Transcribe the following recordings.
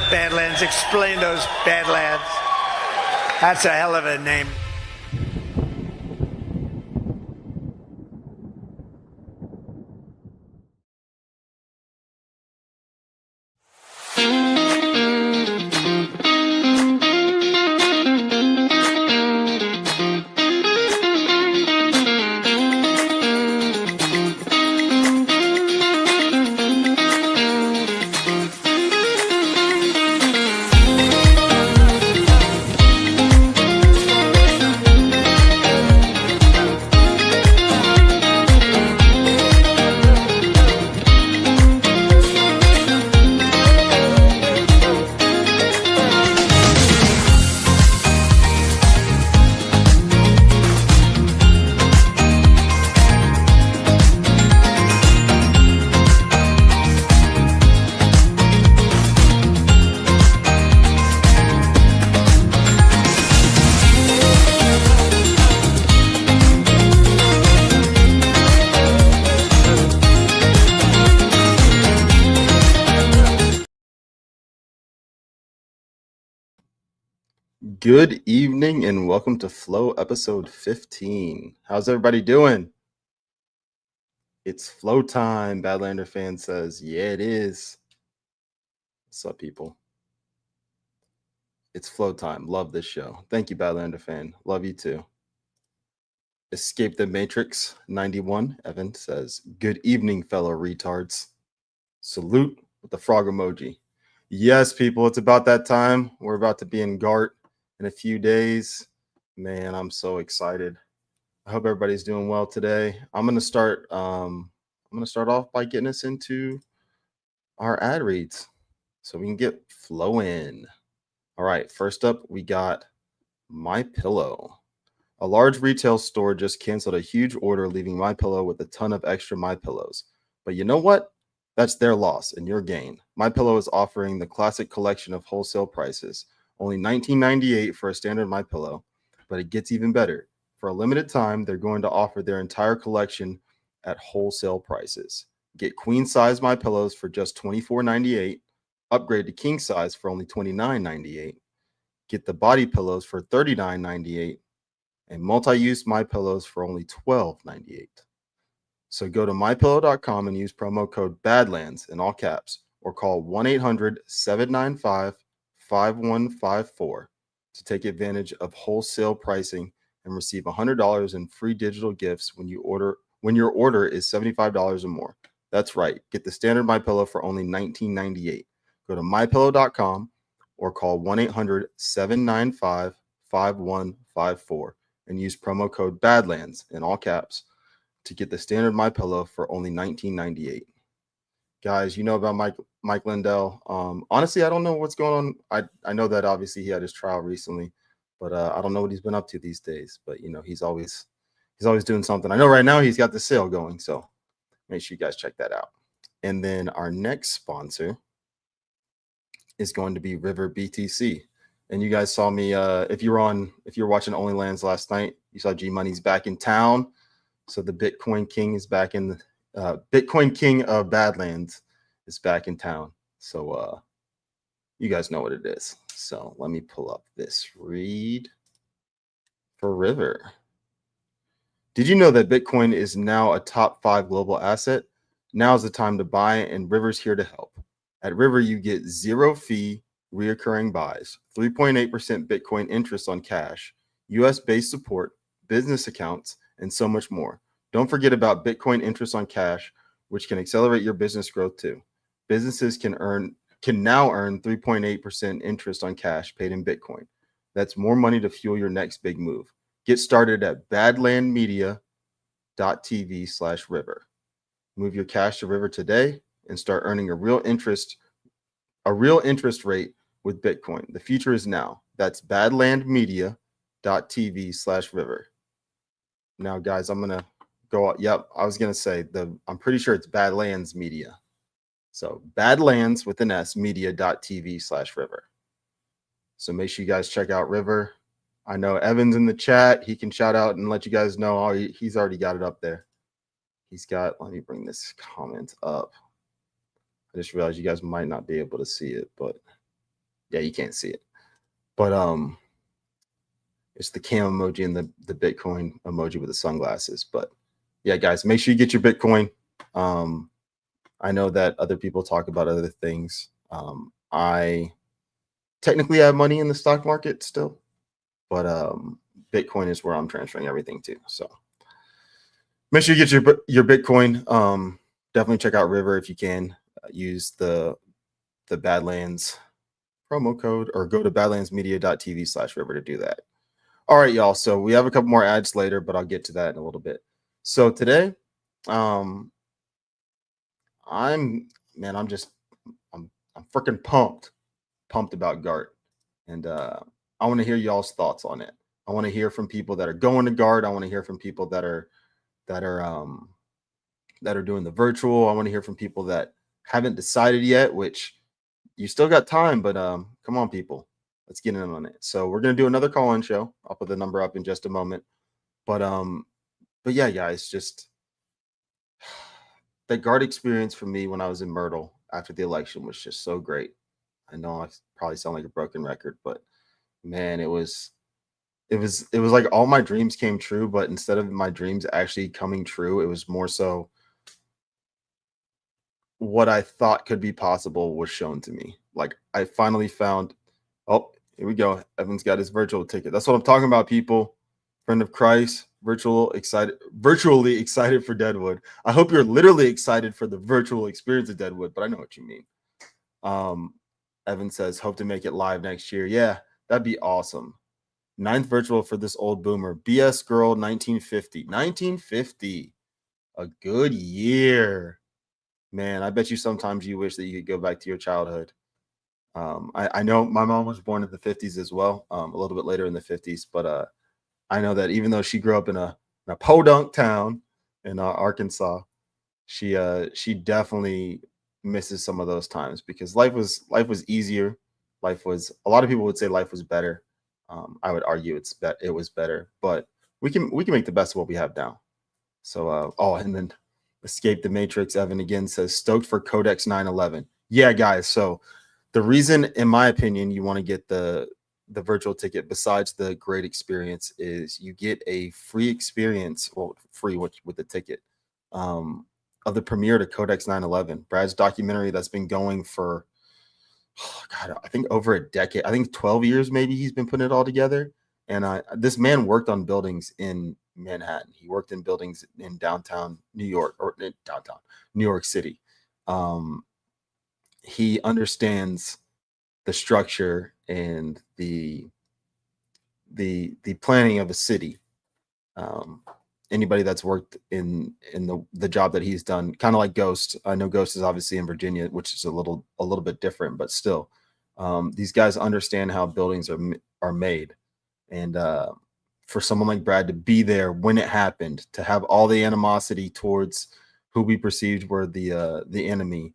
Badlands. Explain those Badlands. That's a hell of a name. Good evening and welcome to Flow episode 15. How's everybody doing? It's Flow time, Badlander fan says. Yeah, it is. What's up, people? It's Flow time. Love this show. Thank you, Badlander fan. Love you too. Escape the Matrix 91, Evan says, good evening, fellow retards. Salute with the frog emoji. Yes, people, it's about that time. We're about to be in GART in a few days. Man, I'm so excited. I hope everybody's doing well today. I'm gonna start off by getting us into our ad reads so we can get flowing. All right, first up we got MyPillow. A large retail store just canceled a huge order, leaving MyPillow with a ton of extra MyPillows. But you know what? That's their loss and your gain. MyPillow is offering the classic collection of wholesale prices. Only $19.98 for a standard MyPillow, but it gets even better. For a limited time, they're going to offer their entire collection at wholesale prices. Get queen size MyPillows for just $24.98. Upgrade to king size for only $29.98. Get the body pillows for $39.98. And multi-use MyPillows for only $12.98. So go to mypillow.com and use promo code BADLANDS in all caps or call 1-800-795-5154 to take advantage of wholesale pricing and receive $100 in free digital gifts when your order is $75 or more. That's right. Get the standard MyPillow for only $19.98. Go to mypillow.com or call 1-800-795-5154 and use promo code BADLANDS in all caps to get the standard MyPillow for only $19.98. Guys, you know about Mike Lindell. Honestly, I don't know what's going on. I know that obviously he had his trial recently, but I don't know what he's been up to these days. But you know, he's always doing something. I know right now he's got the sale going, so make sure you guys check that out. And then our next sponsor is going to be River BTC. And you guys saw me if you're watching Only Lands last night, you saw G Money's back in town. So the Bitcoin King is back in the Bitcoin King of Badlands is back in town. So you guys know what it is. So let me pull up this read for River. Did you know that Bitcoin is now a top 5 global asset? Now is the time to buy, and River's here to help. At River, you get 0 fee reoccurring buys, 3.8% Bitcoin interest on cash, US-based support, business accounts, and so much more. Don't forget about Bitcoin interest on cash, which can accelerate your business growth too. Businesses can now earn 3.8% interest on cash paid in Bitcoin. That's more money to fuel your next big move. Get started at badlandmedia.tv/river. Move your cash to River today and start earning a real interest rate with Bitcoin. The future is now. That's badlandmedia.tv/river. Now, guys, I'm gonna go. Yep, I was gonna say I'm pretty sure it's Badlands Media. So Badlands with an S media.tv/river. So make sure you guys check out River. I know Evan's in the chat. He can shout out and let you guys know. Oh, he's already got it up there. Let me bring this comment up. I just realized you guys might not be able to see it, but Yeah, you can't see it. But it's the cam emoji and the Bitcoin emoji with the sunglasses. But yeah, guys, make sure you get your Bitcoin. I know that other people talk about other things. I technically have money in the stock market still, but Bitcoin is where I'm transferring everything to. So make sure you get your Bitcoin. Definitely check out River if you can. Use the Badlands promo code or go to badlandsmedia.tv/river to do that. All right, y'all. So we have a couple more ads later, but I'll get to that in a little bit. So today, I'm freaking pumped about GART, and I want to hear y'all's thoughts on it. I want to hear from people that are going to GART. I want to hear from people that are doing the virtual. I want to hear from people that haven't decided yet, which you still got time, but come on, people, let's get in on it. So we're gonna do another call-in show. I'll put the number up in just a moment. But yeah, guys, just the GART experience for me when I was in Myrtle after the election was just so great. I know I probably sound like a broken record, but man, it was like all my dreams came true, but instead of my dreams actually coming true, it was more so what I thought could be possible was shown to me. Like I finally found, oh, here we go. Evan's got his virtual ticket. That's what I'm talking about, people. Friend of Christ, virtually excited for Deadwood. I hope you're literally excited for the virtual experience of Deadwood, but I know what you mean. Evan says, hope to make it live next year. Yeah, that'd be awesome. 9th virtual for this old boomer. BS Girl 1950. 1950. A good year. Man, I bet you sometimes you wish that you could go back to your childhood. I know my mom was born in the 50s as well, a little bit later in the 50s, but I know that even though she grew up in a podunk town in Arkansas, she definitely misses some of those times because life was easier. Life was, a lot of people would say life was better. I would argue it was better, but we can make the best of what we have now. So and then Escape the Matrix. Evan again says stoked for Codex 911. Yeah, guys. So the reason, in my opinion, you want to get the virtual ticket, besides the great experience, is you get a free experience, well, free with the ticket, of the premiere to Codex 911, Brad's documentary that's been going for, God, I think over a decade. I think 12 years maybe he's been putting it all together. And this man worked on buildings in Manhattan. He worked in buildings in downtown New York, or in downtown New York City. He understands the structure and the planning of a city. Anybody that's worked in the job that he's done, kind of like Ghost. I know Ghost is obviously in Virginia, which is a little bit different, but still, these guys understand how buildings are made. And for someone like Brad to be there when it happened, to have all the animosity towards who we perceived were the enemy,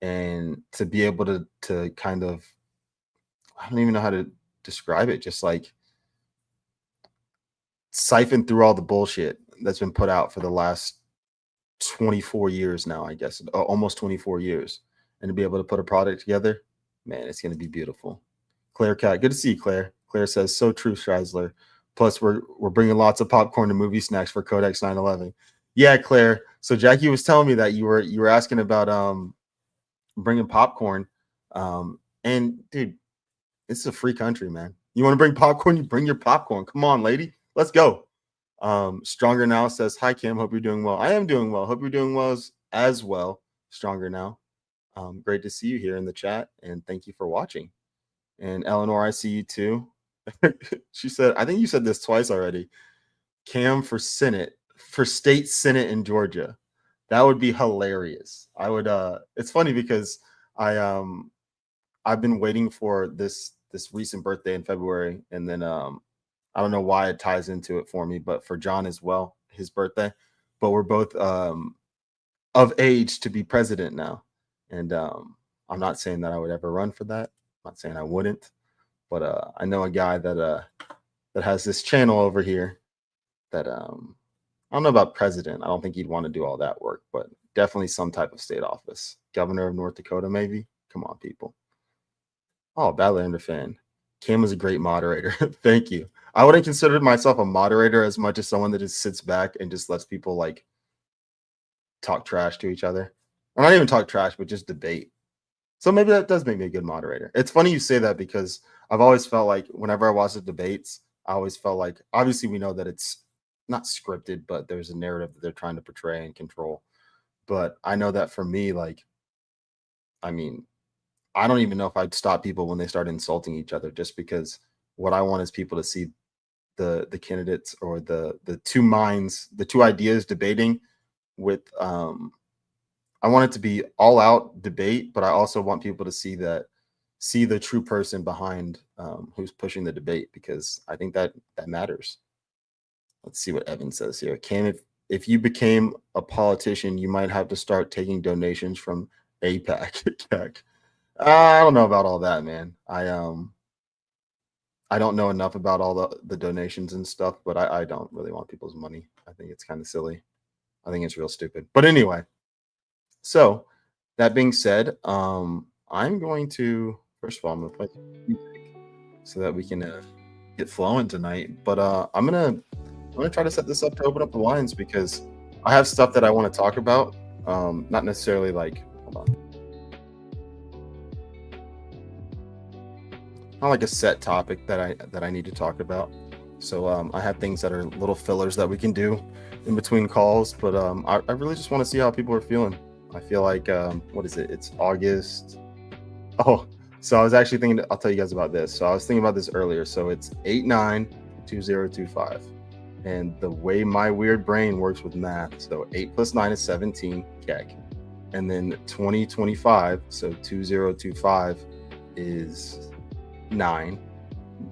and to be able to kind of, I don't even know how to describe it, just like siphon through all the bullshit that's been put out for the last 24 years now, I guess, almost 24 years, and to be able to put a product together, man, it's going to be beautiful. Claire Cat, good to see you, Claire. Claire says, so true, Schreisler. Plus, we're bringing lots of popcorn and movie snacks for Codex 911. Yeah, Claire. So Jackie was telling me that you were asking about bringing popcorn. And dude, it's a free country, man. You want to bring popcorn? You bring your popcorn. Come on, lady. Let's go. Stronger Now says, hi, Kim. Hope you're doing well. I am doing well. Hope you're doing well as well. Stronger Now. Great to see you here in the chat, and thank you for watching. And Eleanor, I see you too. She said, I think you said this twice already. Cam for state senate in Georgia. That would be hilarious. I would it's funny because I've been waiting for this recent birthday in February, and then I don't know why it ties into it for me, but for John as well, his birthday. But we're both of age to be president now. And I'm not saying that I would ever run for that. I'm not saying I wouldn't, but I know a guy that has this channel over here that I don't know about president. I don't think he'd want to do all that work, but definitely some type of state office. Governor of North Dakota, maybe. Come on, people. Oh, Badlander fan. Cam was a great moderator. Thank you. I wouldn't consider myself a moderator as much as someone that just sits back and just lets people like talk trash to each other. Or not even talk trash, but just debate. So maybe that does make me a good moderator. It's funny you say that because I've always felt like whenever I watch the debates, I always felt like obviously we know that it's not scripted, but there's a narrative that they're trying to portray and control. But I know that for me, like, I mean, I don't even know if I'd stop people when they start insulting each other just because what I want is people to see the candidates or the two minds, the two ideas debating with I want it to be all out debate, but I also want people to see the true person behind who's pushing the debate because I think that matters. Let's see what Evan says here. Cam, if you became a politician, you might have to start taking donations from APAC. I don't know about all that, man. I don't know enough about all the donations and stuff, but I don't really want people's money. I think it's kind of silly. I think it's real stupid. But anyway, so that being said, I'm going to first of all I'm gonna play some music so that we can get flowing tonight. But I'm gonna try to set this up to open up the lines because I have stuff that I want to talk about. Not necessarily like hold on. Not like a set topic that I need to talk about. So I have things that are little fillers that we can do in between calls, but I really just want to see how people are feeling. I feel like what is it? It's August. Oh, so I was actually thinking. I'll tell you guys about this. So I was thinking about this earlier. So it's 892025, and the way my weird brain works with math. So 8 plus 9 is 17. Keck, and then 2025. So 2025 is 9,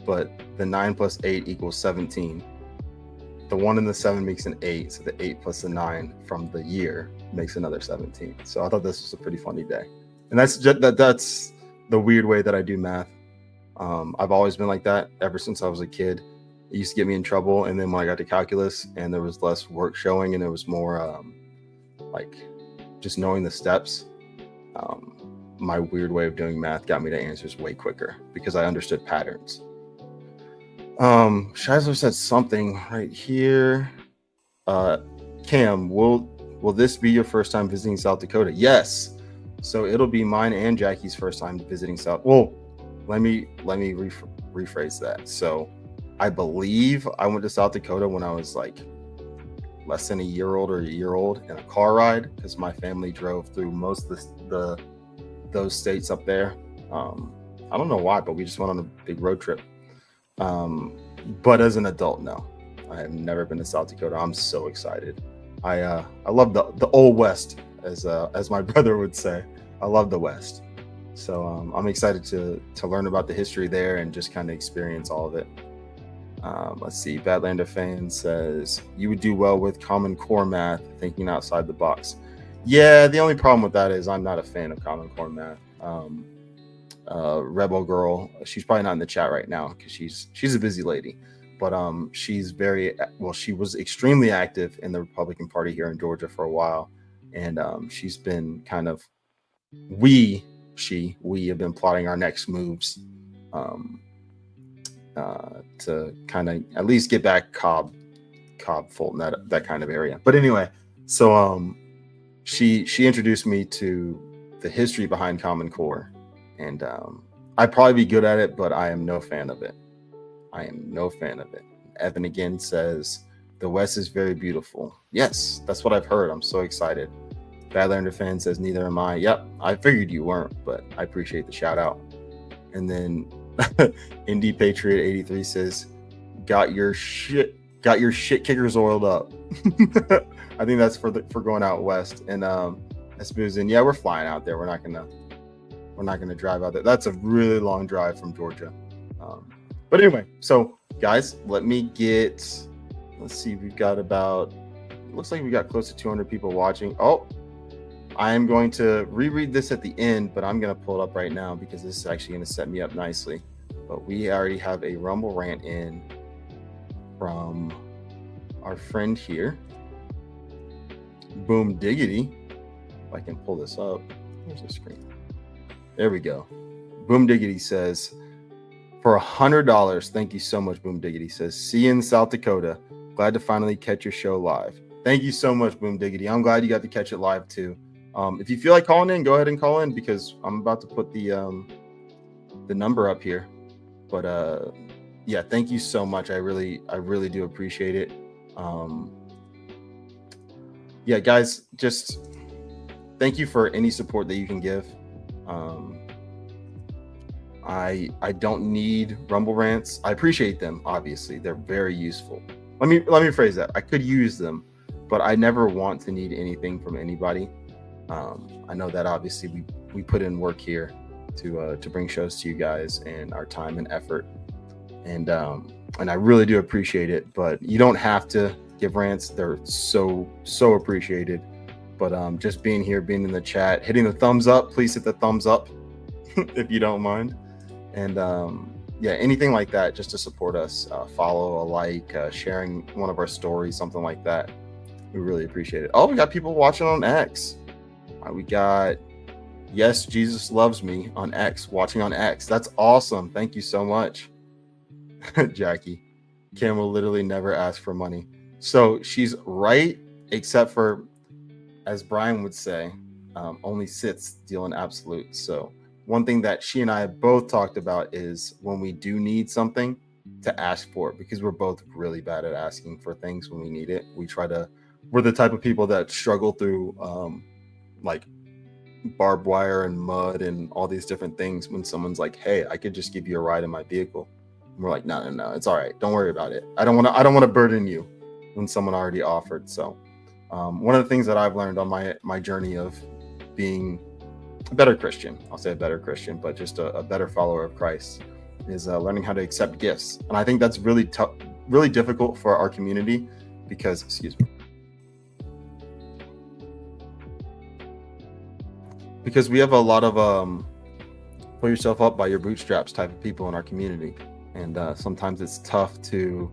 but the 9 plus 8 equals 17. The 1 and the 7 makes an 8, so the 8 plus the 9 from the year makes another 17. So I thought this was a pretty funny day, and that's the weird way that I do math. I've always been like that ever since I was a kid. It used to get me in trouble, and then when I got to calculus and there was less work showing and it was more like just knowing the steps, my weird way of doing math got me to answers way quicker because I understood patterns. Scheisler said something right here. Cam, will this be your first time visiting South Dakota? Yes. So it'll be mine and Jackie's first time visiting South. Well, let me rephrase that. So I believe I went to South Dakota when I was like less than a year old in a car ride because my family drove through most of those states up there. I don't know why, but we just went on a big road trip. But as an adult, no, I have never been to South Dakota. I'm so excited. I love the old West, as my brother would say. I love the West. So I'm excited to learn about the history there and just kind of experience all of it. Let's see. Badlander fan says you would do well with Common Core math, thinking outside the box. Yeah, the only problem with that is I'm not a fan of Common Core math. Rebel Girl, she's probably not in the chat right now because she's a busy lady, but she's very well. She was extremely active in the Republican Party here in Georgia for a while, and she's been kind of we have been plotting our next moves to kind of at least get back Cobb, Fulton, that kind of area. But anyway, so she introduced me to the history behind Common Core, and I'd probably be good at it, but I am no fan of it. Evan again says the West is very beautiful. Yes, that's what I've heard. I'm so excited. Badlander fan says neither am I. Yep, I figured you weren't, but I appreciate the shout out. And then Indie Patriot 83 says got your shit kickers oiled up. I think that's for going out west. And Espoozin, yeah, we're flying out there. We're not gonna drive out there. That's a really long drive from Georgia. But anyway, so guys, let's see, we've got looks like we got close to 200 people watching. Oh, I am going to reread this at the end, but I'm going to pull it up right now because this is actually going to set me up nicely. But we already have a Rumble rant in from our friend here. Boom Diggity. If I can pull this up. Here's the screen. There we go. Boom Diggity says, for $100, thank you so much, Boom Diggity says, see you in South Dakota. Glad to finally catch your show live. Thank you so much, Boom Diggity. I'm glad you got to catch it live too. If you feel like calling in, go ahead and call in, because I'm about to put the number up here. But yeah, thank you so much. I really do appreciate it. Yeah, guys, just thank you for any support that you can give. I don't need Rumble rants. I appreciate them. Obviously, they're very useful. Let me phrase that. I could use them, but I never want to need anything from anybody. I know that obviously we put in work here to bring shows to you guys, and our time and effort, and I really do appreciate it. But you don't have to give rants. They're so appreciated. But just being here, being in the chat, hitting the thumbs up, please hit the thumbs up if you don't mind. And yeah, anything like that, just to support us, follow, a like, sharing one of our stories, something like that. We really appreciate it. Oh, we got people watching on X. We got Yes, Jesus Loves Me on X, watching on X. That's awesome. Thank you so much, Jackie. Kim will literally never ask for money. So she's right, except for, as Brian would say, only Siths deal in absolute. So one thing that she and I have both talked about is when we do need something, to ask for it, because we're both really bad at asking for things when we need it. We're the type of people that struggle through like barbed wire and mud and all these different things when someone's like, hey, I could just give you a ride in my vehicle. And we're like, no, it's all right. Don't worry about it. I don't want to burden you when someone already offered. So one of the things that I've learned on my journey of being a better Christian, I'll say a better Christian, but just a better follower of Christ, is learning how to accept gifts. And I think that's really tough, really difficult for our community, because, because we have a lot of pull yourself up by your bootstraps type of people in our community. And sometimes it's tough to,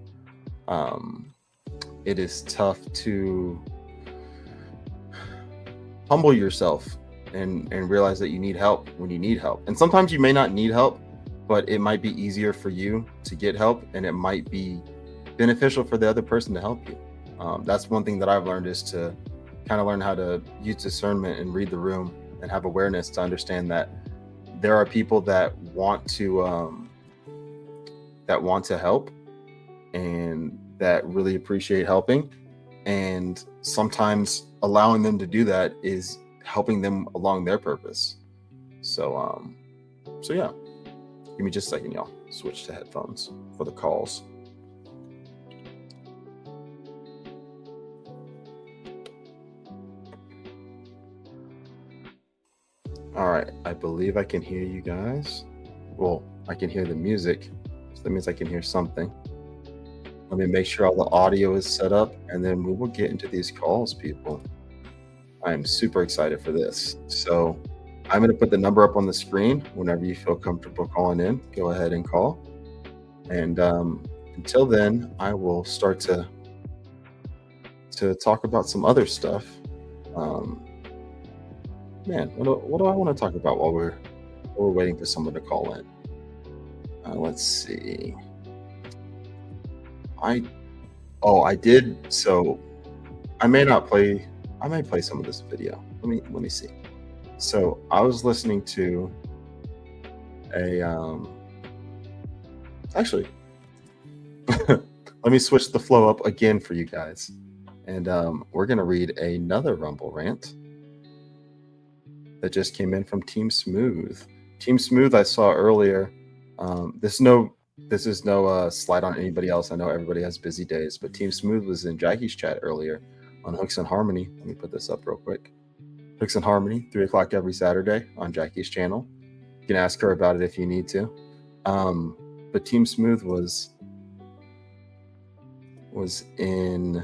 humble yourself and realize that you need help when you need help. And sometimes you may not need help, but it might be easier for you to get help, and it might be beneficial for the other person to help you. That's one thing that I've learned, is to kind of learn how to use discernment and read the room and have awareness to understand that there are people that want to help and that really appreciate helping. And sometimes allowing them to do that is helping them along their purpose. So yeah, give me just a second, y'all. Switch to headphones for the calls. All right, I believe I can hear you guys. Well, I can hear the music, so that means I can hear something. Let me make sure all the audio is set up, and then we will get into these calls, people. I am super excited for this. So I'm going to put the number up on the screen. Whenever you feel comfortable calling in, go ahead and call. And until then, I will start to talk about some other stuff. Man, what do I want to talk about while we're waiting for someone to call in? Let's see. I did. So I may play some of this video. Let me see. So I was listening to actually let me switch the flow up again for you guys. And we're gonna read another Rumble rant that just came in from Team Smooth. Team Smooth, I saw earlier. This is no slide on anybody else. I know everybody has busy days, but Team Smooth was in Jackie's chat earlier on Hooks and Harmony. Let me put this up real quick. Hooks and Harmony, 3 o'clock every Saturday on Jackie's channel. You can ask her about it if you need to. But Team Smooth was in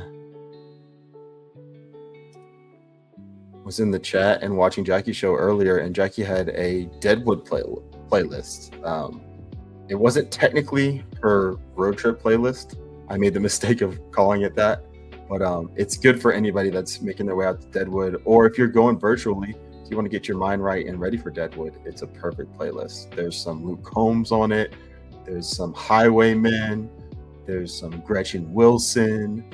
the chat and watching Jackie's show earlier, and Jackie had a Deadwood playlist. It wasn't technically her road trip playlist. I made the mistake of calling it that, but it's good for anybody that's making their way out to Deadwood, or if you're going virtually, if you want to get your mind right and ready for Deadwood, it's a perfect playlist. There's some Luke Combs on it. There's some Highwaymen. There's some Gretchen Wilson.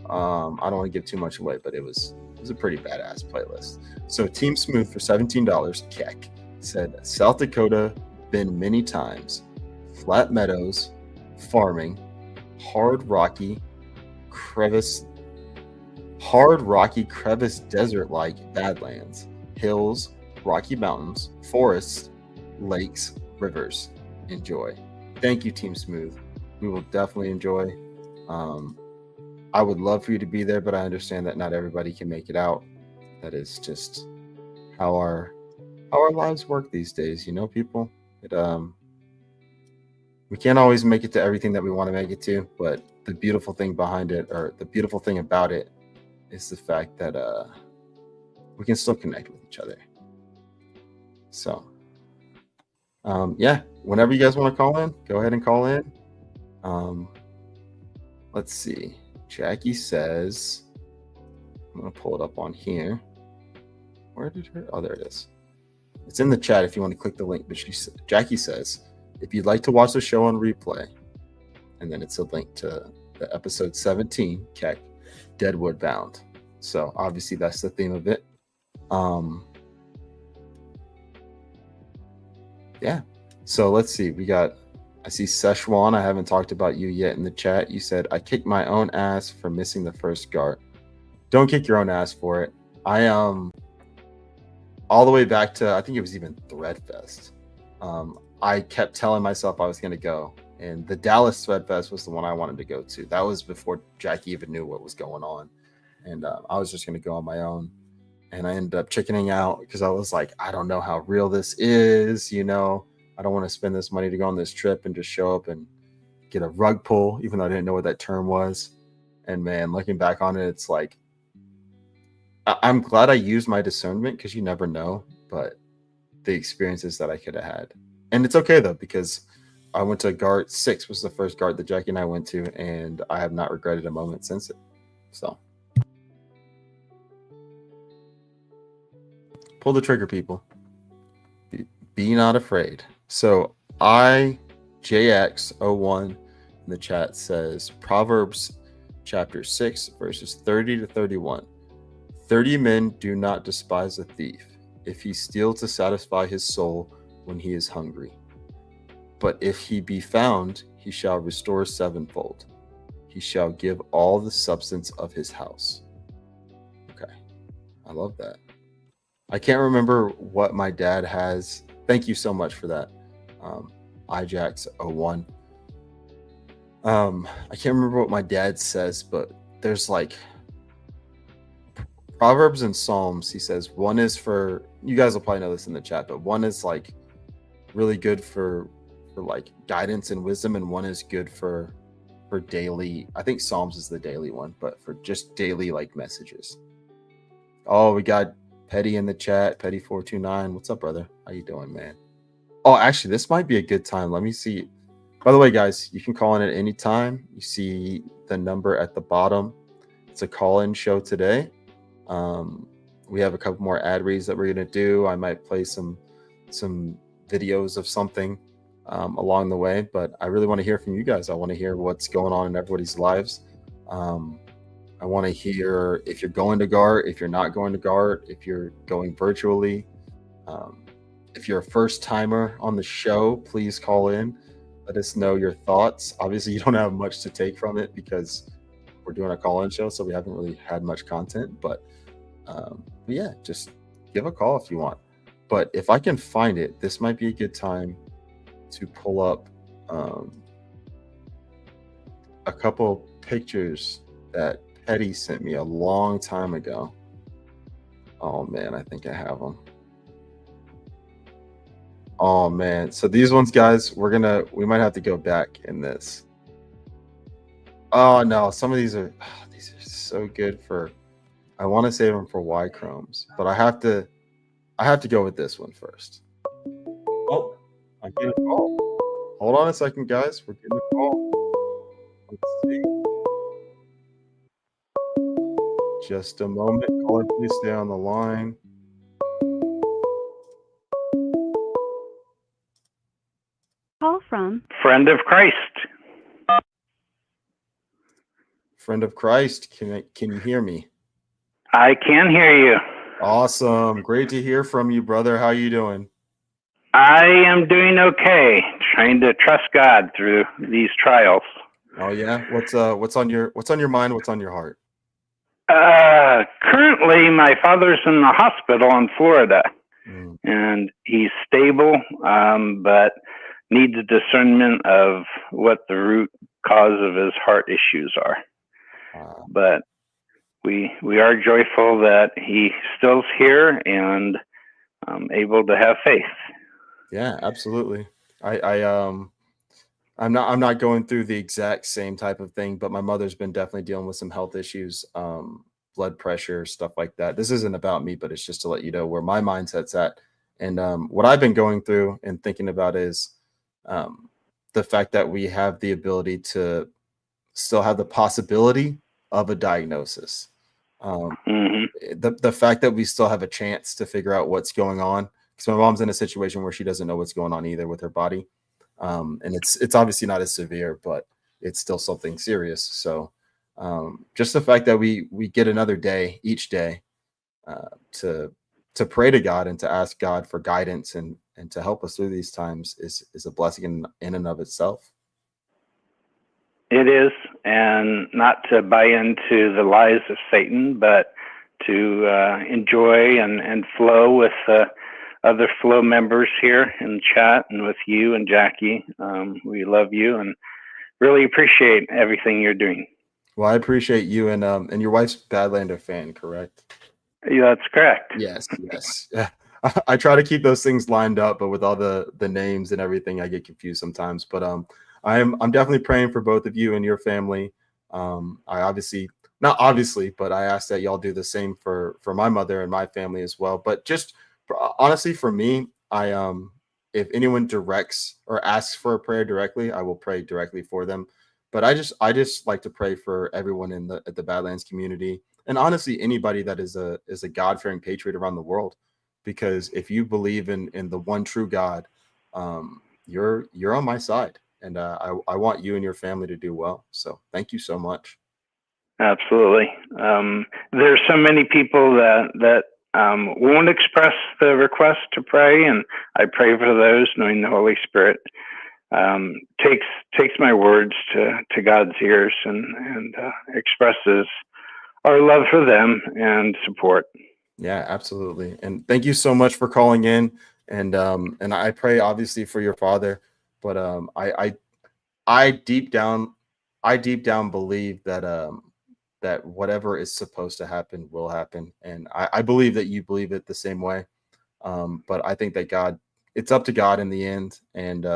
I don't want to give too much away, but it was a pretty badass playlist. So Team Smooth for $17, Keck said South Dakota, been many times, flat meadows, farming, hard rocky crevice desert-like badlands, hills, rocky mountains, forests, lakes, rivers. Enjoy. Thank you, Team Smooth. We will definitely enjoy. I would love for you to be there, but I understand that not everybody can make it out. That is just how our lives work these days, people. We can't always make it to everything that we want to make it to, but the beautiful thing behind it, or the beautiful thing about it, is the fact that we can still connect with each other. So, whenever you guys want to call in, go ahead and call in. Let's see. Jackie says, I'm going to pull it up on here. Where did her? Oh, there it is. It's in the chat if you want to click the link. But Jackie says, if you'd like to watch the show on replay, and then it's a link to the episode 17, Keck, Deadwood Bound. So obviously that's the theme of it. So let's see. I see Szechuan. I haven't talked about you yet in the chat. You said, I kicked my own ass for missing the first GART. Don't kick your own ass for it. I all the way back to, I think it was even Threadfest. I kept telling myself I was going to go. And the Dallas Threadfest was the one I wanted to go to. That was before Jackie even knew what was going on. And I was just going to go on my own. And I ended up chickening out because I was like, I don't know how real this is, I don't want to spend this money to go on this trip and just show up and get a rug pull, even though I didn't know what that term was. And man, looking back on it, it's like, I'm glad I used my discernment because you never know, but the experiences that I could have had. And it's okay though, because I went to GART 6 was the first GART that Jackie and I went to, and I have not regretted a moment since it. So pull the trigger, people. Be not afraid. So JX01 in the chat says Proverbs chapter 6 verses 30 to 31. 30 men do not despise a thief if he steal to satisfy his soul when he is hungry. But if he be found, he shall restore sevenfold. He shall give all the substance of his house. Okay. I love that. I can't remember what my dad has. Thank you so much for that. Ijax01. I can't remember what my dad says, but there's like Proverbs and Psalms. He says one is for, you guys will probably know this in the chat, but one is like really good for like guidance and wisdom, and one is good for daily. I think Psalms is the daily one, but for just daily like messages. Oh, we got Petty in the chat. Petty429. What's up, brother? How you doing, man? Oh, actually, this might be a good time. Let me see. By the way, guys, you can call in at any time. You see the number at the bottom. It's a call-in show today. We have a couple more ad reads that we're going to do. I might play some videos of something along the way, but I really want to hear from you guys. I want to hear what's going on in everybody's lives. I want to hear if you're going to GART, if you're not going to GART, if you're going virtually. If you're a first timer on the show, please call in. Let us know your thoughts. Obviously, you don't have much to take from it because we're doing a call-in show, so we haven't really had much content. But yeah, just give a call if you want. But if I can find it, this might be a good time to pull up a couple pictures that Petty sent me a long time ago. Oh man, I think I have them. Oh man, so these ones, guys, we might have to go back in this. Oh no, some of these are so good for. I want to save them for Y Chromes, but I have to go with this one first. Oh, I'm getting a call. Hold on a second, guys. We're getting a call. Let's see. Just a moment. Caller, please stay on the line. friend of Christ. Friend of Christ, can you hear me? I can hear you. Awesome. Great to hear from you, brother. How you doing? I am doing okay, trying to trust God through these trials. Oh yeah. What's on your mind? What's on your heart? Currently, my father's in the hospital in Florida, and he's stable, but needs a discernment of what the root cause of his heart issues are. But we are joyful that he still's here and able to have faith. Yeah, absolutely. I'm not going through the exact same type of thing, but my mother's been definitely dealing with some health issues, blood pressure, stuff like that. This isn't about me, but it's just to let you know where my mindset's at. And what I've been going through and thinking about is the fact that we have the ability to still have the possibility of a diagnosis. The fact that we still have a chance to figure out what's going on, because my mom's in a situation where she doesn't know what's going on either with her body. And it's obviously not as severe, but it's still something serious. So just the fact that we get another day each day to pray to God and to ask God for guidance and to help us through these times is a blessing in and of itself. It is, and not to buy into the lies of Satan, but to enjoy and flow with other flow members here in chat and with you and Jackie. We love you and really appreciate everything you're doing. Well, I appreciate you, and your wife's Badlander fan, correct? Yeah, that's correct. Yes. Yeah. I try to keep those things lined up, but with all the names and everything, I get confused sometimes. But I'm definitely praying for both of you and your family. Not obviously, but I ask that y'all do the same for my mother and my family as well. But just honestly, for me, if anyone directs or asks for a prayer directly, I will pray directly for them. But I just like to pray for everyone in the Badlands community, and honestly, anybody that is a God-fearing patriot around the world. Because if you believe in the one true God, you're on my side, and I want you and your family to do well. So thank you so much. Absolutely. There's so many people that won't express the request to pray, and I pray for those, knowing the Holy Spirit takes my words to God's ears and expresses our love for them and support. Yeah, absolutely. And thank you so much for calling in. And I pray obviously for your father, but I deep down believe that that whatever is supposed to happen will happen. And I believe that you believe it the same way. But I think that it's up to God in the end. And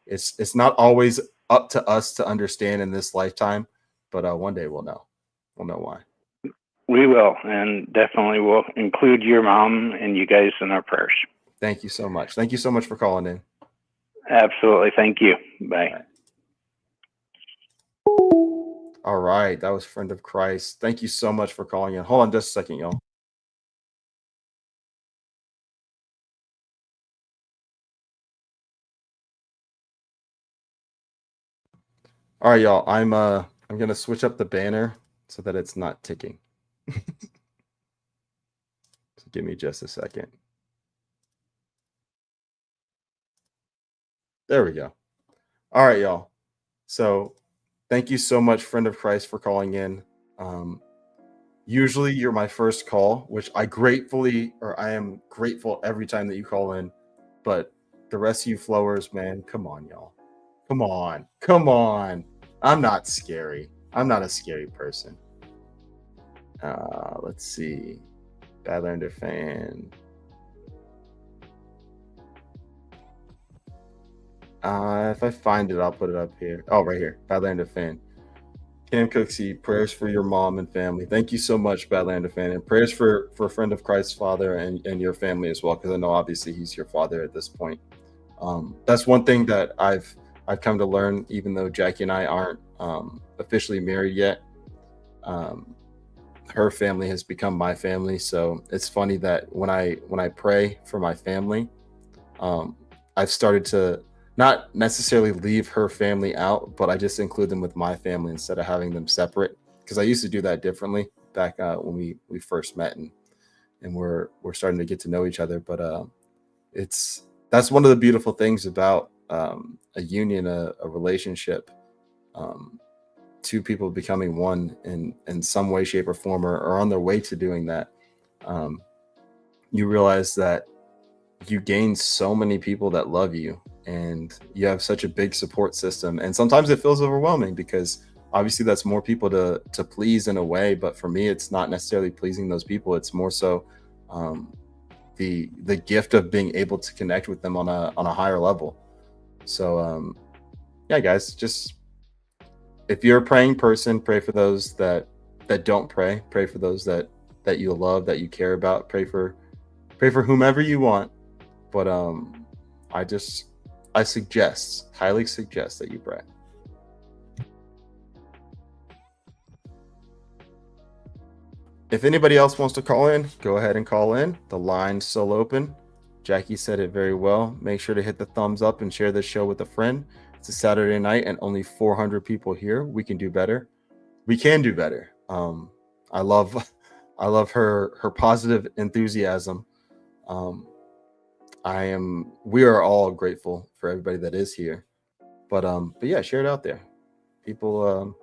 it's not always up to us to understand in this lifetime, but one day we'll know. We'll know why. We will, and definitely will include your mom and you guys in our prayers. Thank you so much. Thank you so much for calling in. Absolutely. Thank you. Bye. All right. That was Friend of Christ. Thank you so much for calling in. Hold on just a second, y'all. All right, y'all. I'm going to switch up the banner so that it's not ticking. So give me just a second. There we go. All right, y'all. So thank you so much, Friend of Christ, for calling in. Usually you're my first call, which I am grateful every time that you call in. But the rest of you flowers, man, come on, y'all. Come on. I'm not scary. I'm not a scary person. Let's see. Badlander fan. If I find it, I'll put it up here. Oh, right here. Badlander fan. Cam Cooksey, prayers for your mom and family. Thank you so much, Badlander fan, and prayers for Friend of Christ's father and your family as well, because I know obviously he's your father at this point. That's one thing that I've come to learn, even though Jackie and I aren't officially married yet. Her family has become my family, so it's funny that when I pray for my family, I've started to not necessarily leave her family out, but I just include them with my family instead of having them separate, because I used to do that differently back when we first met, and we're starting to get to know each other. But it's that's one of the beautiful things about a union, a relationship, two people becoming one in some way, shape, or form, or on their way to doing that. You realize that you gain so many people that love you, and you have such a big support system. And sometimes it feels overwhelming because obviously that's more people to please in a way. But for me, it's not necessarily pleasing those people. It's more so the gift of being able to connect with them on a higher level. So yeah, guys, just if you're a praying person, pray for those that don't pray. Pray for those that you love, that you care about. Pray for whomever you want. But I highly suggest that you pray. If anybody else wants to call in, go ahead and call in. The line's still open. Jackie said it very well. Make sure to hit the thumbs up and share this show with a friend. It's a Saturday night and only 400 people here. We can do better. We can do better. I love her positive enthusiasm. We are all grateful for everybody that is here. But yeah, share it out there. People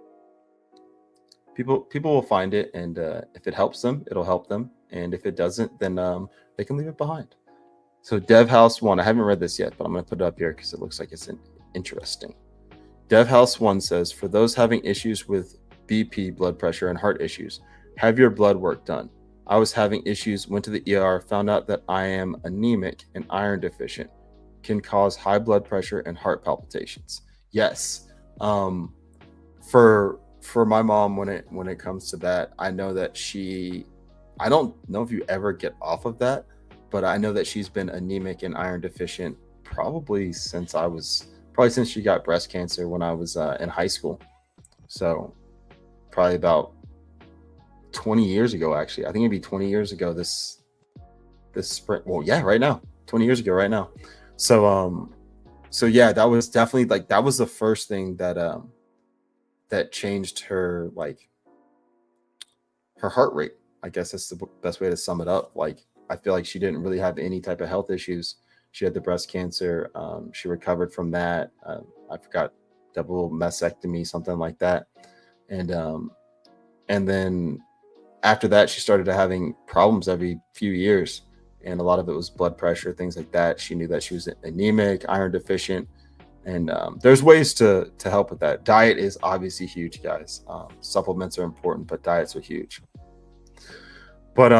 will find it, and if it helps them, it'll help them. And if it doesn't, then they can leave it behind. So DevHouse1, I haven't read this yet, but I'm going to put it up here because it looks like it's interesting. DevHouse1 says, for those having issues with BP, blood pressure, and heart issues, have your blood work done. I was having issues, went to the ER, found out that I am anemic and iron deficient, can cause high blood pressure and heart palpitations. Yes. For my mom, when it comes to that, I know that I don't know if you ever get off of that, but I know that she's been anemic and iron deficient probably since she got breast cancer when I was in high school. So probably about 20 years ago, actually. I think it'd be 20 years ago this spring. Well, yeah, right now. 20 years ago right now. So yeah, that was definitely that was the first thing that changed her, her heart rate. I guess that's the best way to sum it up. I feel like she didn't really have any type of health issues. She had the breast cancer. She recovered from that. I forgot, double mastectomy, something like that. And then after that, she started having problems every few years. And a lot of it was blood pressure, things like that. She knew that she was anemic, iron deficient. And there's ways to help with that. Diet is obviously huge, guys. Supplements are important, but diets are huge. But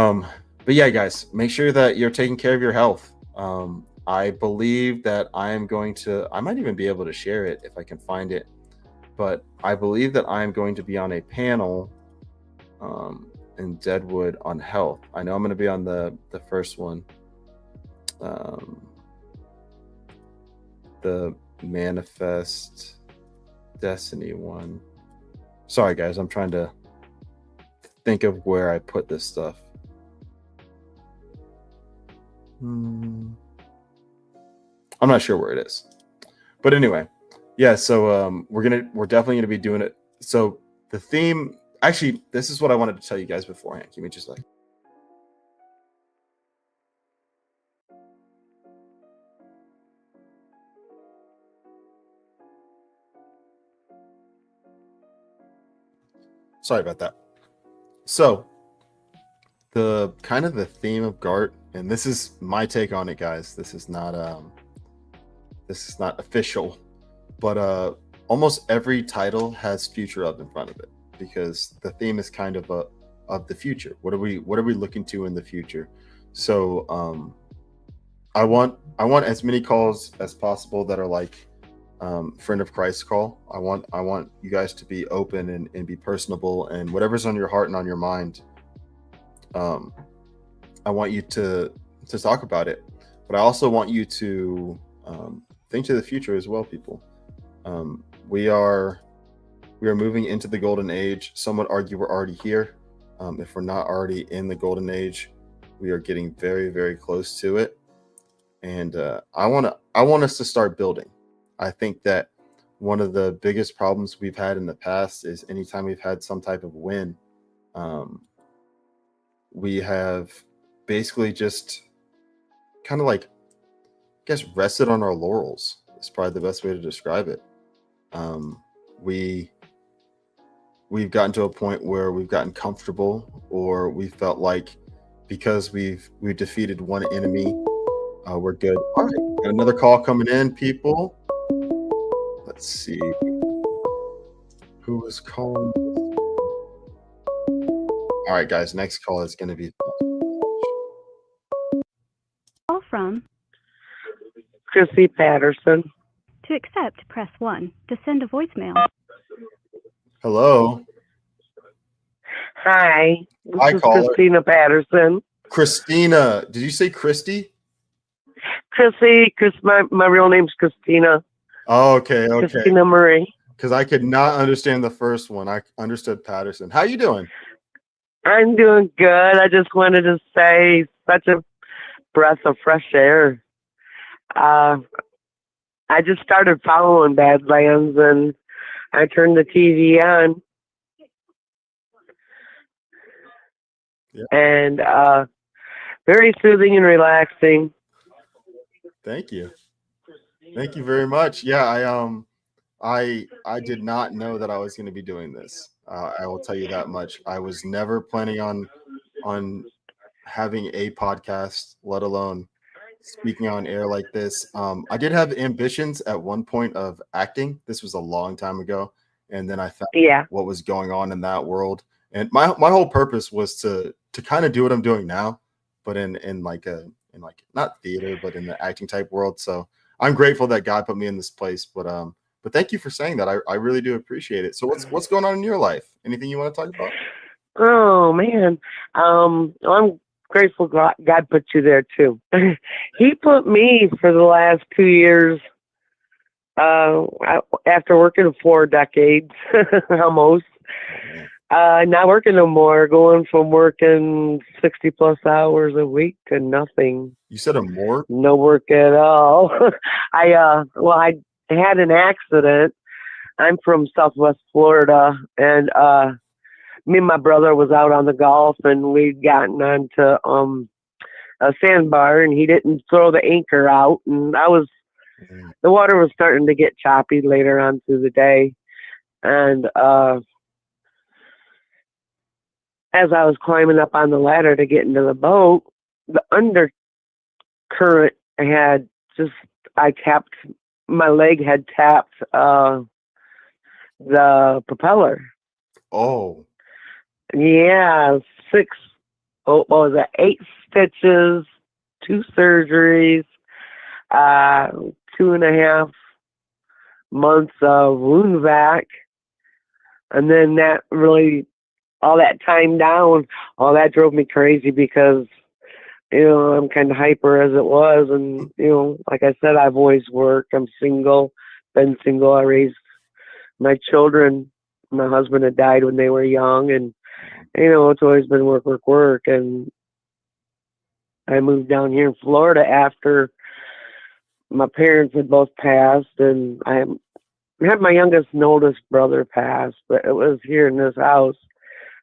yeah, guys, make sure that you're taking care of your health. I believe that I might even be able to share it if I can find it. But I believe that I am going to be on a panel in Deadwood on health. I know I'm going to be on the first one. The Manifest Destiny one. Sorry, guys, I'm trying to think of where I put this stuff. I'm not sure where it is, but anyway, yeah. So we're definitely gonna be doing it. So the theme, actually, this is what I wanted to tell you guys beforehand. Give me just a second. Sorry about that. So the theme of GART, and this is my take on it, guys. This is not official, but almost every title has future of in front of it, because the theme is kind of of the future. What are we looking to in the future? So I want as many calls as possible that are friend of Christ call. I want you guys to be open and be personable, and whatever's on your heart and on your mind, I want you to talk about it. But I also want you to think to the future as well, people. We are moving into the golden age. Some would argue we're already here. If we're not already in the golden age, we are getting very, very close to it. And I want us to start building. I think that one of the biggest problems we've had in the past is anytime we've had some type of win, we have basically just kind of like, I guess, rested on our laurels. Is probably the best way to describe it. We've gotten to a point where we've gotten comfortable, or we felt like because we've defeated one enemy, we're good. All right, got another call coming in, people. Let's see who was calling. All right, guys, next call is going to be Call from Chrissy Patterson. to accept, press 1. To send a voicemail. hello. Hi, this Hi, is caller. Christina Patterson. Christina. Did you say Christy? Chrissy, my real name's Christina. Oh, okay. Christina Marie. Because I could not understand the first one. I understood Patterson. How you doing? I'm doing good. I just wanted to say, such a breath of fresh air. I just started following Badlands, and I turned the TV on. Yeah. And very soothing and relaxing. Thank you. Thank you very much. Yeah, I did not know that I was going to be doing this. I will tell you that much. I was never planning on having a podcast, let alone speaking on air like this. I did have ambitions at one point of acting. This was a long time ago, and then I found what was going on in that world. And my whole purpose was to kind of do what I'm doing now, but in like not theater, but in the acting type world. So I'm grateful that God put me in this place. But thank you for saying that. I really do appreciate it. So what's going on in your life? Anything you want to talk about? Oh man, I'm grateful God put you there too. He put me for the last 2 years. After working 4 decades, almost. Not working no more. Going from working 60+ hours a week to nothing. You said a morgue? No work at all. I had an accident. I'm from Southwest Florida, and me and my brother was out on the Gulf, and we'd gotten onto a sandbar, and he didn't throw the anchor out, and the water was starting to get choppy later on through the day, and as I was climbing up on the ladder to get into the boat, the undercurrent had my leg had tapped the propeller. Oh. Yeah, 8 stitches, 2 surgeries, 2.5 months of wound vac. And then that really, all that time down, all that drove me crazy because, I'm kind of hyper as it was. And, like I said, I've always worked. I'm single, been single. I raised my children. My husband had died when they were young. And, it's always been work. And I moved down here in Florida after my parents had both passed. And I had my youngest and oldest brother pass. But it was here in this house.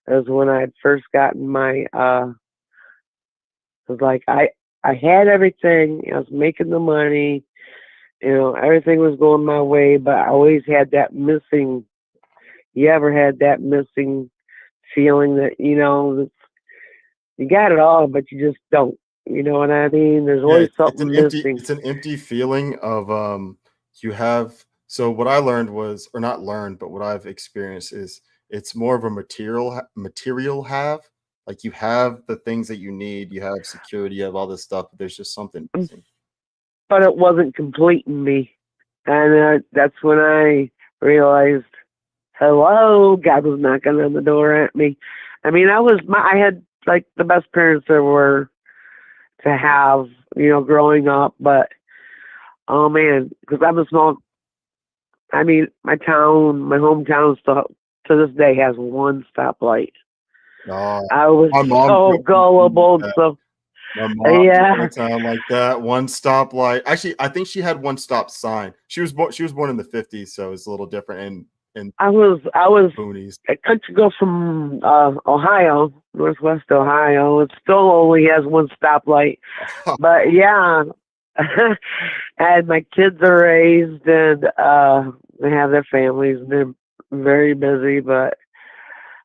As when I had first gotten my, it was like I had everything. I was making the money. Everything was going my way, but I always had that missing. You ever had that missing feeling that, you got it all, but you just don't. You know what I mean? There's always something missing. It's an empty feeling of you have. So what I learned was, or not learned, but what I've experienced is it's more of a material have. Like you have the things that you need, you have security, you have all this stuff, but there's just something missing. But it wasn't completing me. And that's when I realized, hello, God was knocking on the door at me. I mean, I had like the best parents there were to have, growing up, but oh man, because I'm a small, my hometown still to this day has 1 stoplight. I was so gullible. So My mom Yeah. in a town like that. One stoplight. Actually, I think she had one stop sign. She was born in the 50s, so it's a little different in I was boonies. a country girl from Ohio, Northwest Ohio. It still only has one stoplight. But yeah, and my kids are raised and they have their families and they're very busy. But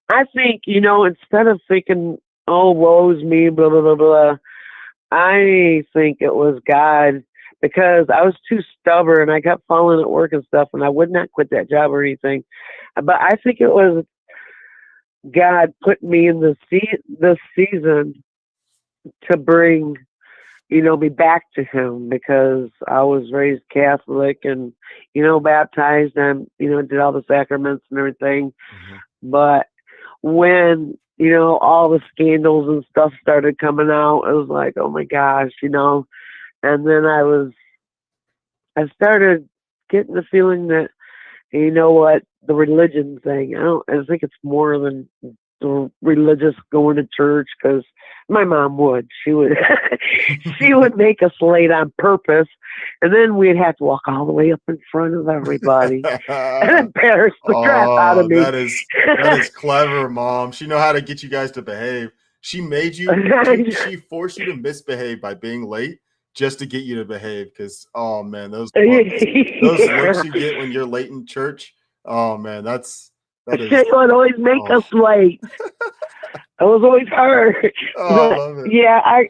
I think, instead of thinking, oh, woe's me, blah, blah, blah, blah, I think it was God because I was too stubborn. I kept falling at work and stuff, and I would not quit that job or anything. But I think it was God put me in this season to bring, me back to Him because I was raised Catholic and, baptized and, did all the sacraments and everything. Mm-hmm. But when all the scandals and stuff started coming out, it was like, oh my gosh, and then I started getting the feeling that, the religion thing, I think it's more than the religious going to church, because my mom she would she would make us late on purpose, and then we'd have to walk all the way up in front of everybody and embarrass the crap out of me. That is clever, Mom. She know how to get you guys to behave. She made you she forced you to misbehave by being late just to get you to behave, because oh man, those looks you get when you're late in church, oh man, that is She would always make us late. It was always her. Oh, I love it. Yeah, I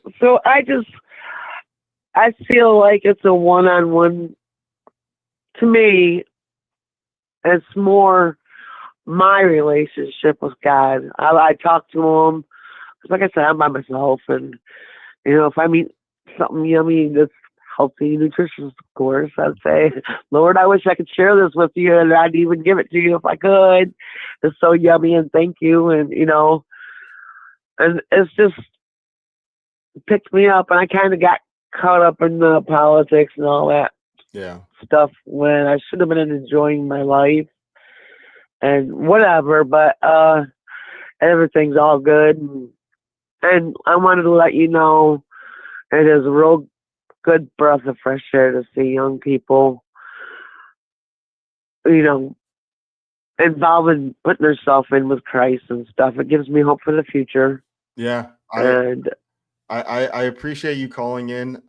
feel like it's a one-on-one. To me, it's more my relationship with God. I talk to Him because, like I said, I'm by myself, and if I meet something yummy that's healthy, nutritious, of course, I'd say, Lord, I wish I could share this with you, and I'd even give it to you if I could. It's so yummy, and thank you, and and it's just picked me up, and I kind of got caught up in the politics and all that stuff when I should have been enjoying my life and whatever, but everything's all good, and I wanted to let you know it is a real good breath of fresh air to see young people, involved in putting themselves in with Christ and stuff. It gives me hope for the future. Yeah. I appreciate you calling in,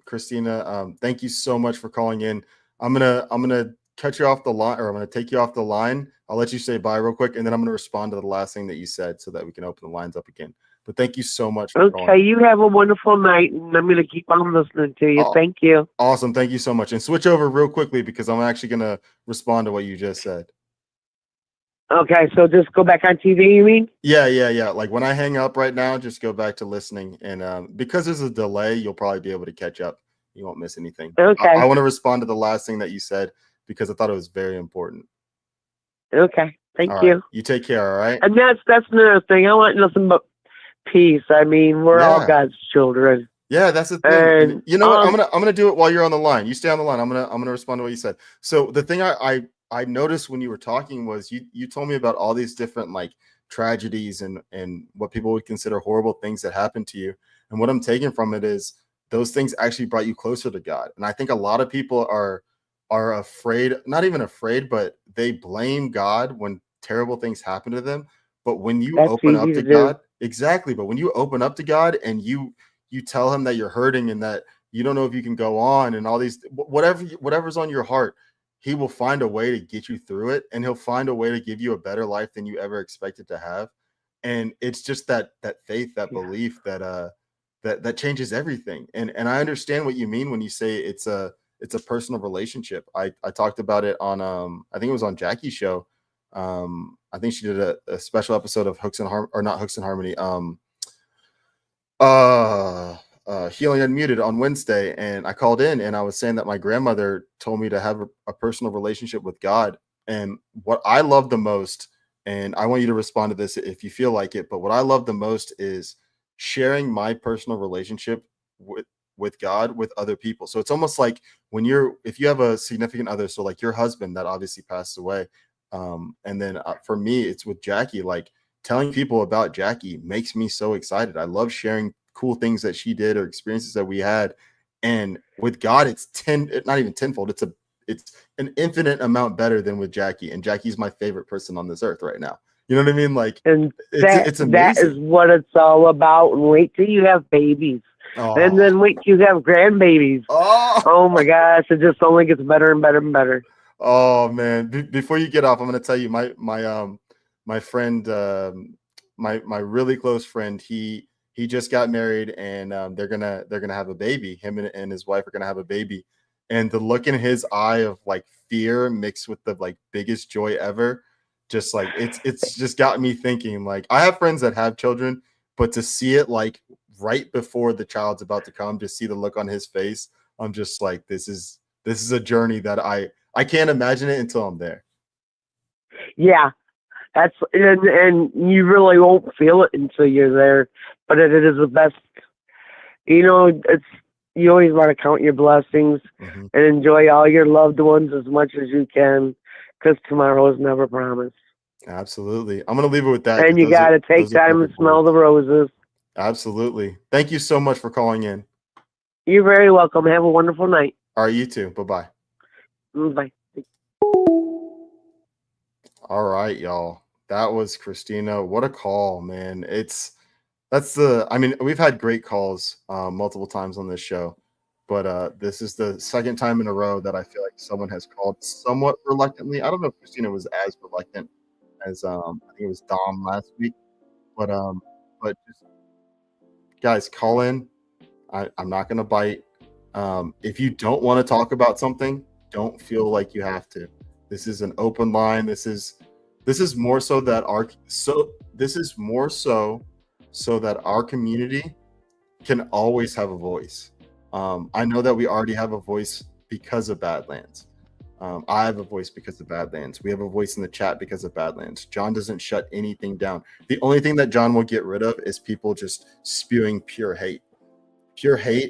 Christina. Thank you so much for calling in. I'm gonna cut you off the line, or I'm gonna take you off the line. I'll let you say bye real quick, and then I'm gonna respond to the last thing that you said so that we can open the lines up again. But thank you so much for calling. You have a wonderful night, and I'm gonna keep on listening to you. Thank you. Awesome. Thank you so much. And switch over real quickly because I'm actually gonna respond to what you just said. Okay, so just go back on TV, you mean? Yeah. Like when I hang up right now, just go back to listening. And because there's a delay, you'll probably be able to catch up. You won't miss anything. Okay. I want to respond to the last thing that you said because I thought it was very important. Okay. Thank you. Right. You take care, all right? And that's another thing. I want nothing but peace. I mean, we're all God's children. Yeah, that's the thing. And you know what? I'm gonna do it while you're on the line. You stay on the line. I'm gonna respond to what you said. So the thing I noticed when you were talking was you told me about all these different like tragedies and what people would consider horrible things that happened to you. And what I'm taking from it is those things actually brought you closer to God. And I think a lot of people are afraid, not even afraid, but they blame God when terrible things happen to them. But when you open up to God, exactly. But when you open up to God and you tell Him that you're hurting and that you don't know if you can go on and all these whatever's on your heart, He will find a way to get you through it, and He'll find a way to give you a better life than you ever expected to have. And it's just that faith, that belief that changes everything. And I understand what you mean when you say it's a personal relationship. I talked about it on I think it was on Jackie's show. I think she did a special episode of not Hooks and Harmony. Healing Unmuted on Wednesday, and I called in and I was saying that my grandmother told me to have a personal relationship with God. And what I love the most, and I want you to respond to this if you feel like it, but what I love the most is sharing my personal relationship with God with other people. So it's almost like if you have a significant other, so like your husband that obviously passed away, and then for me it's with Jackie. Like telling people about Jackie makes me so excited. I love sharing cool things that she did or experiences that we had. And with God, it's not even tenfold. It's an infinite amount better than with Jackie. And Jackie's my favorite person on this earth right now. You know what I mean? Like, And it's amazing. that is what it's all about. And wait till you have babies. Oh. And then wait till you have grandbabies. Oh, Oh my gosh, it just only gets better and better and better. oh man. Before you get off, I'm going to tell you my friend, my really close friend, he just got married, and they're gonna have a baby. Him and his wife are gonna have a baby, and the look in his eye of like fear mixed with the like biggest joy ever, just like it's just got me thinking. Like, I have friends that have children, but to see it like right before the child's about to come, to see the look on his face, I'm just like, this is a journey that I can't imagine it until I'm there. Yeah, that's and you really won't feel it until you're there. But it is the best. You always want to count your blessings and enjoy all your loved ones as much as you can, because tomorrow is never promised. Absolutely. I'm going to leave it with that. And you got to take time and smell the roses. Absolutely. Thank you so much for calling in. You're very welcome. Have a wonderful night. All right, you too. Bye-bye. Bye. All right, y'all. That was Christina. What a call, man. We've had great calls multiple times on this show, but this is the second time in a row that I feel like someone has called somewhat reluctantly. I don't know if Christina was as reluctant as I think it was Dom last week, but just guys, call in. I'm not gonna bite. If you don't want to talk about something, don't feel like you have to. This is an open line. This is more so that our community can always have a voice. I know that we already have a voice because of Badlands. I have a voice because of Badlands. We have a voice in the chat because of Badlands. John doesn't shut anything down. The only thing that John will get rid of is people just spewing pure hate,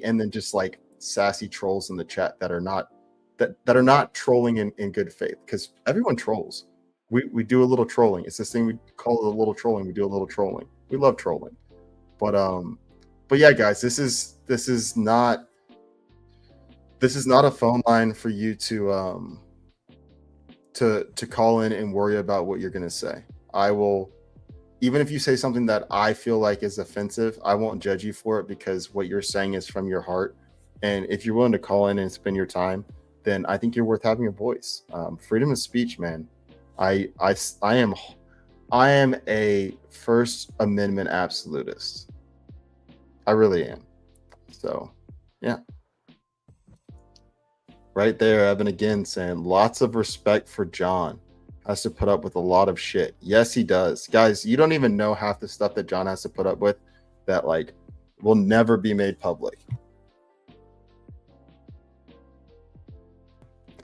and then just like sassy trolls in the chat that are not trolling in good faith, because everyone trolls. We do a little trolling. It's this thing we call it a little trolling. We do a little trolling. We love trolling. But yeah, guys, this is not a phone line for you to call in and worry about what you're going to say. I will, even if you say something that I feel like is offensive, I won't judge you for it, because what you're saying is from your heart. And if you're willing to call in and spend your time, then I think you're worth having a voice. Freedom of speech, man. I am a First Amendment absolutist. I really am. So, yeah. Right there, Evan again saying lots of respect for John. Has to put up with a lot of shit. Yes, he does. Guys, you don't even know half the stuff that John has to put up with that like will never be made public.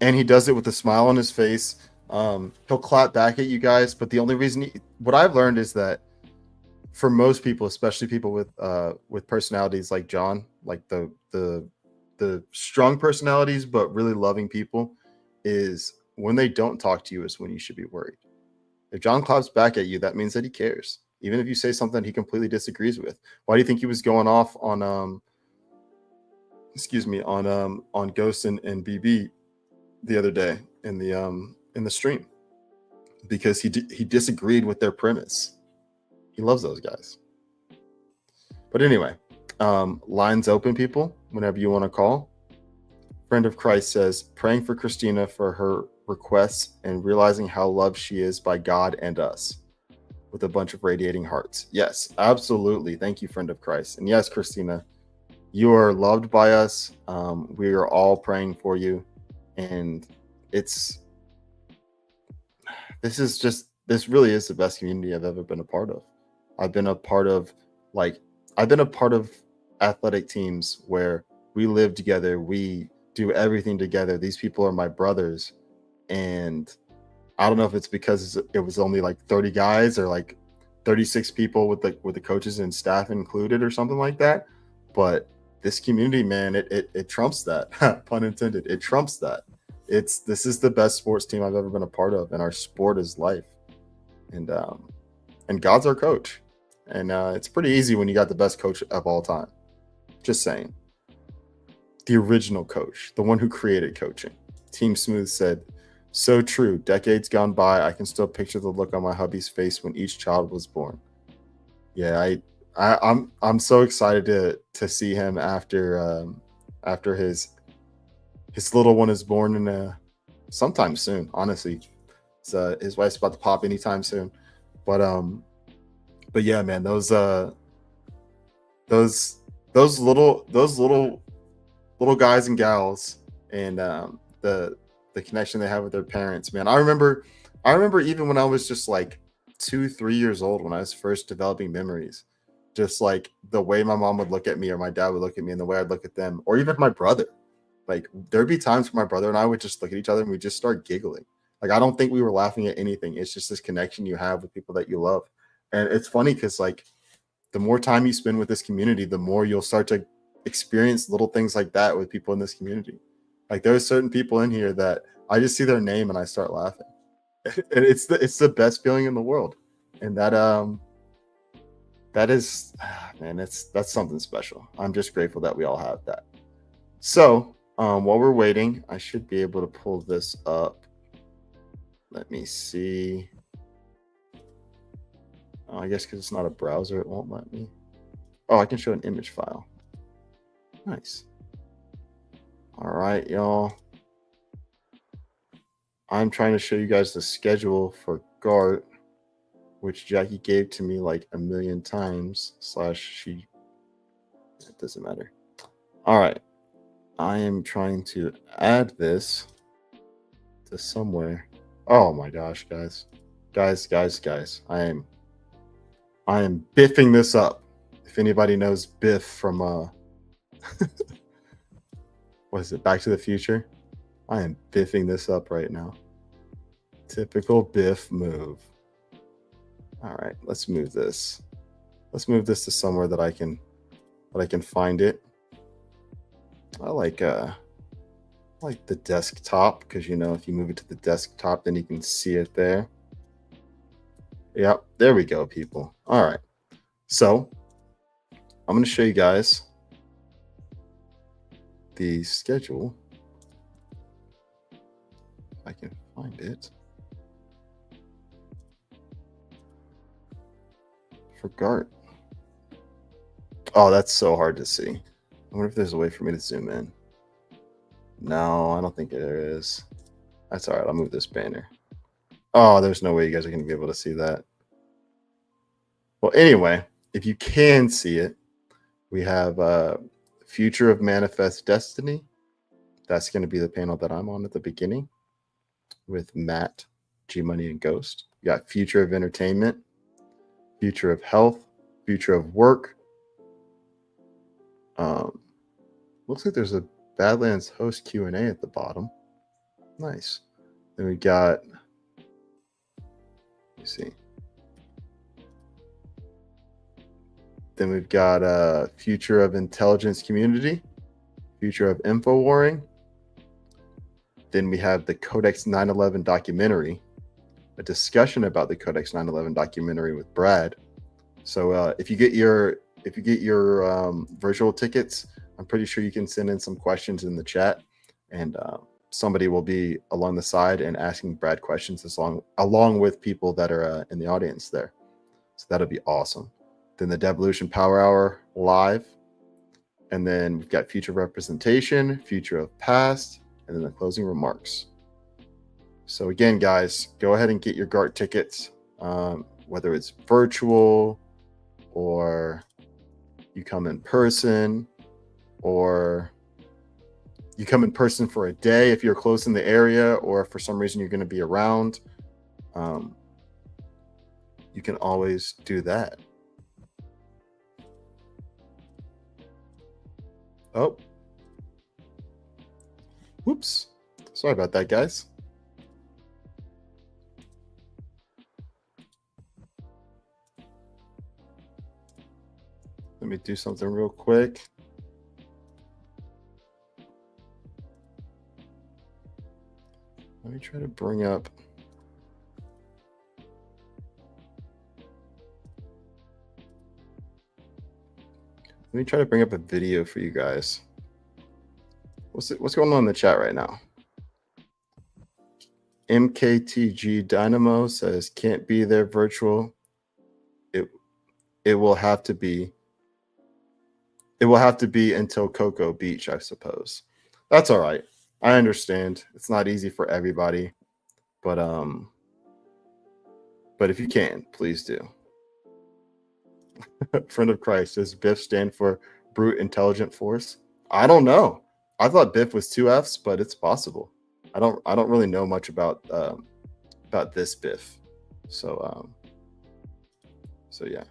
And he does it with a smile on his face. He'll clap back at you guys, but the only reason what I've learned is that for most people, especially people with personalities like John, like the strong personalities but really loving people, is when they don't talk to you is when you should be worried. If John claps back at you, that means that he cares, even if you say something he completely disagrees with. Why do you think he was going off on Ghost and BB the other day in the stream? Because he disagreed with their premise. He loves those guys. But anyway, lines open, people, whenever you want to call. Friend of Christ says, praying for Christina for her requests and realizing how loved she is by God and us, with a bunch of radiating hearts. Yes, absolutely. Thank you, friend of Christ. And yes, Christina, you are loved by us. We are all praying for you. And this really is the best community I've ever been a part of. I've been a part of athletic teams where we live together. We do everything together. These people are my brothers. And I don't know if it's because it was only like 30 guys or like 36 people with the coaches and staff included or something like that. But this community, man, it trumps that. Pun intended. It trumps that. This is the best sports team I've ever been a part of, and our sport is life. And God's our coach. And it's pretty easy when you got the best coach of all time. Just saying. The original coach, the one who created coaching. Team Smooth said, "So true. Decades gone by, I can still picture the look on my hubby's face when each child was born." Yeah, I'm so excited to see him after his little one is born in sometime soon. Honestly, his wife's about to pop anytime soon. But yeah, man, those little guys and gals, and the connection they have with their parents, man. I remember even when I was just like 2-3 years old, when I was first developing memories, just like the way my mom would look at me or my dad would look at me and the way I'd look at them, or even my brother. Like there'd be times where my brother and I would just look at each other and we'd just start giggling. Like I don't think we were laughing at anything. It's just this connection you have with people that you love. And it's funny because like the more time you spend with this community, the more you'll start to experience little things like that with people in this community. Like there's certain people in here that I just see their name and I start laughing. And it's the best feeling in the world. And that is, man, that's something special. I'm just grateful that we all have that. So while we're waiting, I should be able to pull this up. Let me see. I guess because it's not a browser, it won't let me. Oh, I can show an image file. Nice. All right, y'all. I'm trying to show you guys the schedule for GART, which Jackie gave to me like a million times. It doesn't matter. All right. I am trying to add this to somewhere. Oh my gosh, guys. Guys. I am biffing this up. If anybody knows Biff from what is it, Back to the Future? I am biffing this up right now. Typical Biff move. All right, let's move this. Let's move this to somewhere that I can find it. I like the desktop, because you know if you move it to the desktop, then you can see it there. Yep, there we go, people. All right, so I'm going to show you guys the schedule. If I can find it for GART. Oh, that's so hard to see. I wonder if there's a way for me to zoom in. No, I don't think there is. That's all right. I'll move this banner. Oh, there's no way you guys are going to be able to see that. Well, anyway, if you can see it, we have Future of Manifest Destiny. That's going to be the panel that I'm on at the beginning with Matt, G-Money, and Ghost. You got Future of Entertainment, Future of Health, Future of Work. Looks like there's a Badlands host Q&A at the bottom. Nice. Then we got, let me see. Then we've got Future of Intelligence Community, Future of Info Warring. Then we have the Codex 9/11 documentary, a discussion about the Codex 9/11 documentary with Brad. So if you get your virtual tickets, I'm pretty sure you can send in some questions in the chat, and somebody will be along the side and asking Brad questions along with people that are in the audience there. So that'll be awesome. Then the Devolution Power Hour live, and then we've got Future Representation, Future of Past, and then the closing remarks. So again, guys, go ahead and get your GART tickets, whether it's virtual or you come in person, or you come in person for a day if you're close in the area, or if for some reason you're going to be around. You can always do that. Oh, whoops. Sorry about that, guys. Let me do something real quick. Let me try to bring up. Let me try to bring up a video for you guys. What's going on in the chat right now? MKTG Dynamo says can't be there virtual. It will have to be. It will have to be until Cocoa Beach, I suppose. That's all right. I understand. It's not easy for everybody, but if you can, please do. Friend of Christ, does BIF stand for Brute Intelligent Force? I don't know. I thought BIF was 2 Fs, but it's possible. I don't really know much about this BIF. So yeah.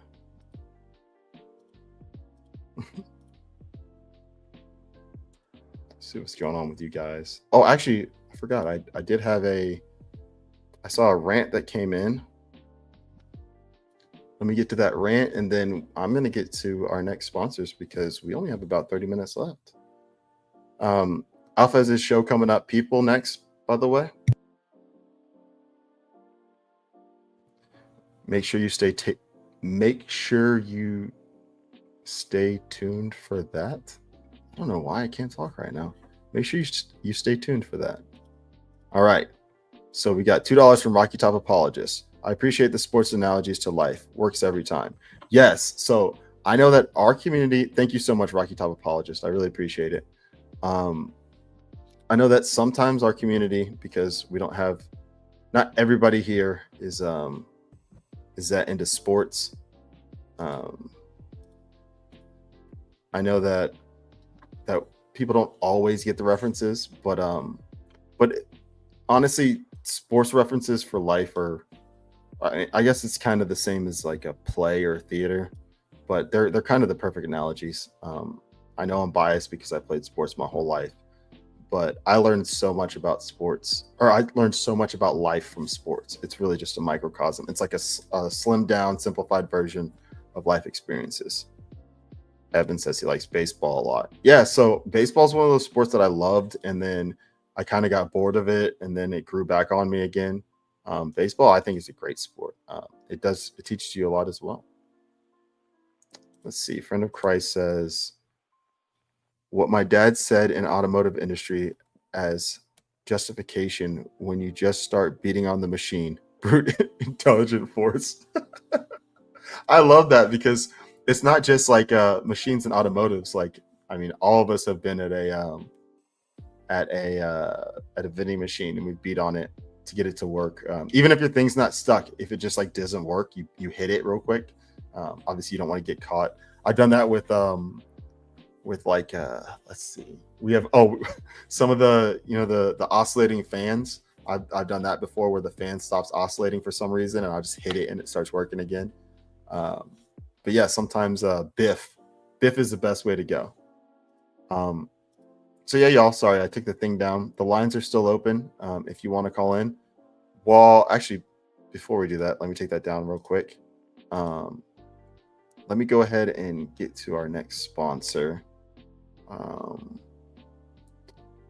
See what's going on with you guys. Oh, actually, I forgot. I did have I saw a rant that came in. Let me get to that rant, and then I'm going to get to our next sponsors because we only have about 30 minutes left. Alpha has his show coming up. People next, by the way. Make sure you stay tuned for that. I don't know why I can't talk right now. Make sure you stay tuned for that. All right. So we got $2 from Rocky Top Apologist. I appreciate the sports analogies to life. Works every time. Yes. So I know that our community, thank you so much, Rocky Top Apologist. I really appreciate it. I know that sometimes our community, because we don't have, not everybody here is that into sports. I know that people don't always get the references, but honestly, sports references for life are, I guess it's kind of the same as like a play or theater, but they're kind of the perfect analogies. I know I'm biased because I played sports my whole life, but I learned so much about sports, or I learned so much about life from sports. It's really just a microcosm. It's like a slimmed down, simplified version of life experiences. Evan says he likes baseball a lot. Yeah, so baseball is one of those sports that I loved, and then I kind of got bored of it, and then it grew back on me again. Baseball, I think, is a great sport. It teaches you a lot as well. Let's see. Friend of Christ says, what my dad said in automotive industry as justification when you just start beating on the machine, brute intelligent force. I love that because it's not just like machines and automotives. Like, I mean, all of us have been at a vending machine and we beat on it to get it to work. Even if your thing's not stuck, if it just like doesn't work, you hit it real quick. Obviously you don't want to get caught. I've done that with like let's see, we have some of the the oscillating fans. I've done that before where the fan stops oscillating for some reason and I just hit it and it starts working again. But yeah, sometimes biff is the best way to go. So yeah, y'all, sorry I took the thing down. The lines are still open if you want to call in. Well, actually, before we do that, let me take that down real quick. Let me go ahead and get to our next sponsor,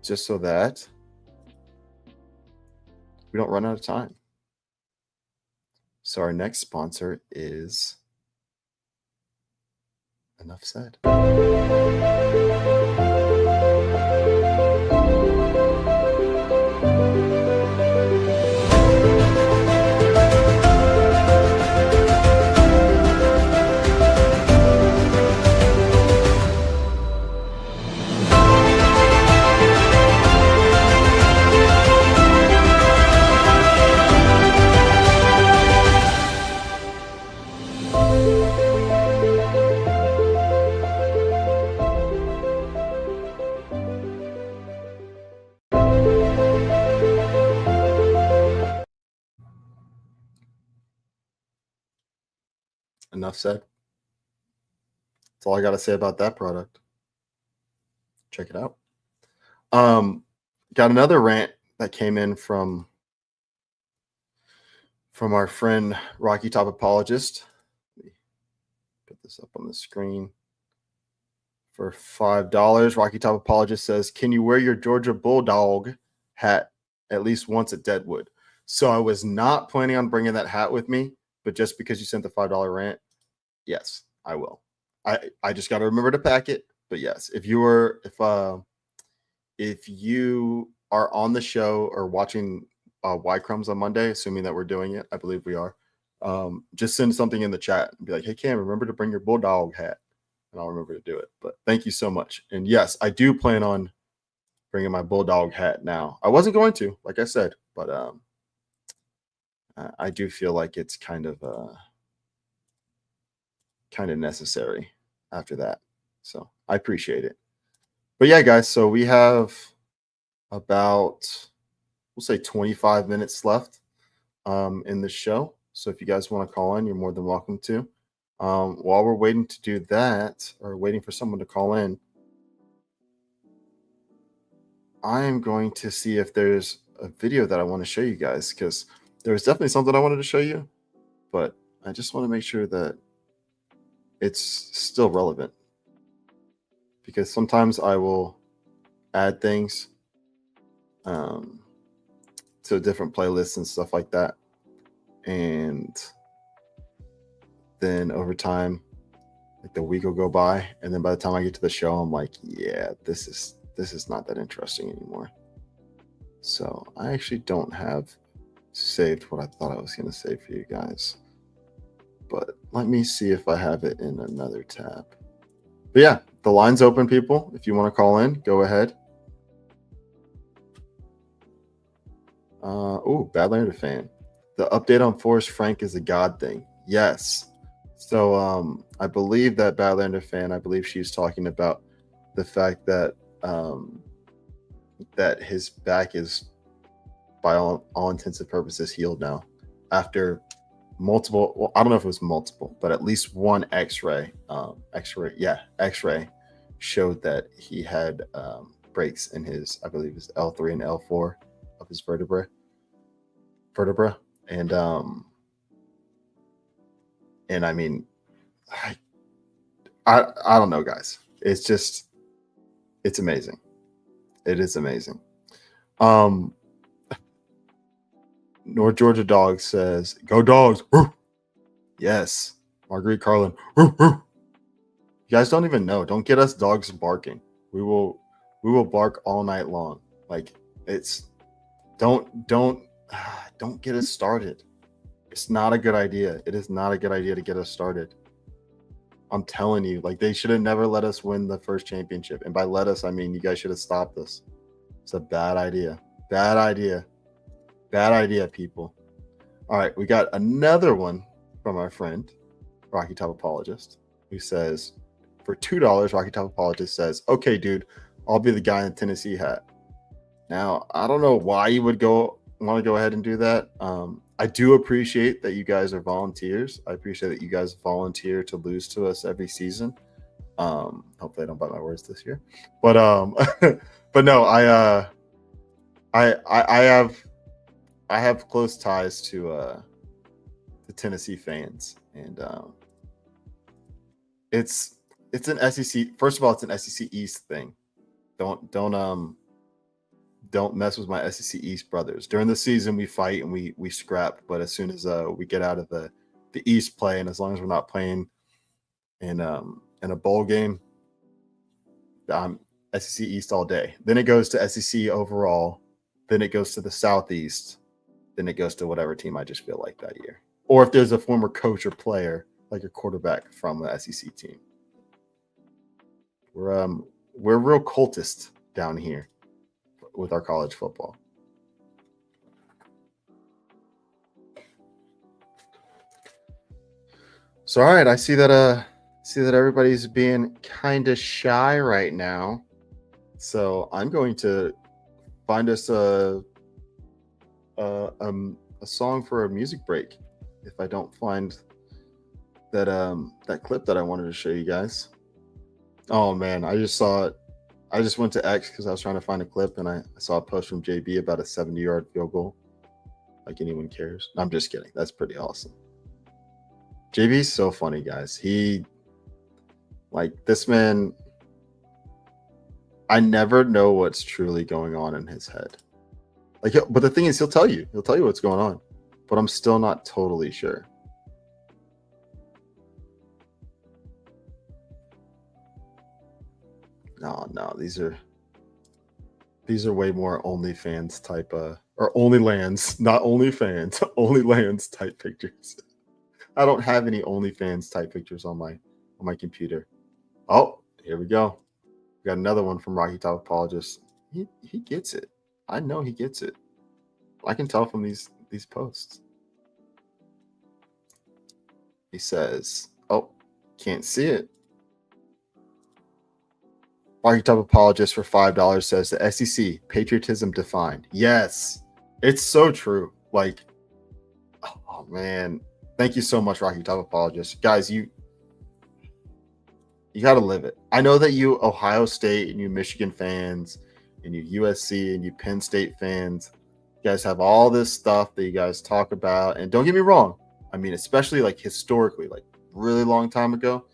just so that we don't run out of time. So our next sponsor is Enough Said. Enough said. That's all I got to say about that product. Check it out. Got another rant that came in from our friend Rocky Top Apologist. Let me put this up on the screen. For $5, Rocky Top Apologist says, can you wear your Georgia Bulldog hat at least once at Deadwood? So I was not planning on bringing that hat with me, but just because you sent the $5 rant, yes, I will. I just got to remember to pack it. But yes, if you are on the show or watching Y Crumbs on Monday, assuming that we're doing it, I believe we are. Just send something in the chat and be like, "Hey Cam, remember to bring your Bulldog hat," and I'll remember to do it. But thank you so much. And yes, I do plan on bringing my Bulldog hat now. I wasn't going to, like I said, but I do feel like it's kind of necessary after that. So I appreciate it. But yeah, guys, so we have about, we'll say 25 minutes left in the show. So if you guys want to call in, you're more than welcome to. While we're waiting to do that, or waiting for someone to call in, I am going to see if there's a video that I want to show you guys, because there was definitely something I wanted to show you, but I just want to make sure that it's still relevant, because sometimes I will add things to different playlists and stuff like that, and then over time, like the week will go by, and then by the time I get to the show, I'm like, yeah, this is not that interesting anymore. So I actually don't have saved what I thought I was going to save for you guys, but let me see if I have it in another tab. But yeah, the line's open, people. If you want to call in, go ahead. Badlander fan. The update on Forrest Frank is a God thing. Yes. So I believe that Badlander fan, I believe she's talking about the fact that that his back is, by all intents and purposes, healed now after multiple, well, I don't know if it was multiple, but at least one x-ray showed that he had breaks in his, I believe his L3 and L4 of his vertebra. And I mean, I don't know, guys. It's amazing. It is amazing. North Georgia Dog says, "Go Dogs!" Yes, Marguerite Carlin. You guys don't even know. Don't get us dogs barking. We will bark all night long. Like, it's don't get us started. It's not a good idea. It is not a good idea to get us started. I'm telling you, like, they should have never let us win the first championship. And by let us, I mean you guys should have stopped us. It's a bad idea. Bad idea. Bad idea, people. All right, we got another one from our friend, Rocky Top Apologist, who says, for $2, Rocky Top Apologist says, "Okay, dude, I'll be the guy in the Tennessee hat." Now, I don't know why you would want to go ahead and do that. I do appreciate that you guys are volunteers. I appreciate that you guys volunteer to lose to us every season. Hopefully I don't bite my words this year. But but no, I have close ties to the Tennessee fans, and it's an SEC. First of all, it's an SEC East thing. Don't mess with my SEC East brothers. During the season, we fight and we scrap, but as soon as we get out of the East play, and as long as we're not playing in a bowl game, SEC East all day. Then it goes to SEC overall. Then it goes to the Southeast. Then it goes to whatever team I just feel like that year. Or if there's a former coach or player, like a quarterback from the SEC team. We're real cultist down here with our college football. So all right, I see that everybody's being kind of shy right now. So I'm going to find us a song for a music break if I don't find that clip that I wanted to show you guys. Oh man, I just saw it. I just went to X because I was trying to find a clip, and I saw a post from JB about a 70-yard field goal. Like anyone cares. No, I'm just kidding. That's pretty awesome. JB's so funny, guys. This man, I never know what's truly going on in his head. But the thing is, he'll tell you what's going on, but I'm still not totally sure. No, these are way more OnlyFans type or OnlyLands, not OnlyFans, OnlyLands type pictures. I don't have any OnlyFans type pictures on my computer. Oh, here we go. We got another one from Rocky Top Apologist. He gets it. I know he gets it. I can tell from these posts. He says, "Oh, can't see it." Rocky Top Apologist for $5 says the SEC patriotism defined. Yes, it's so true. Like, oh man, thank you so much, Rocky Top Apologist. Guys, you got to live it. I know that you Ohio State and you Michigan fans and you USC and you Penn State fans, you guys have all this stuff that you guys talk about. And don't get me wrong. I mean, especially like historically, like really long time ago,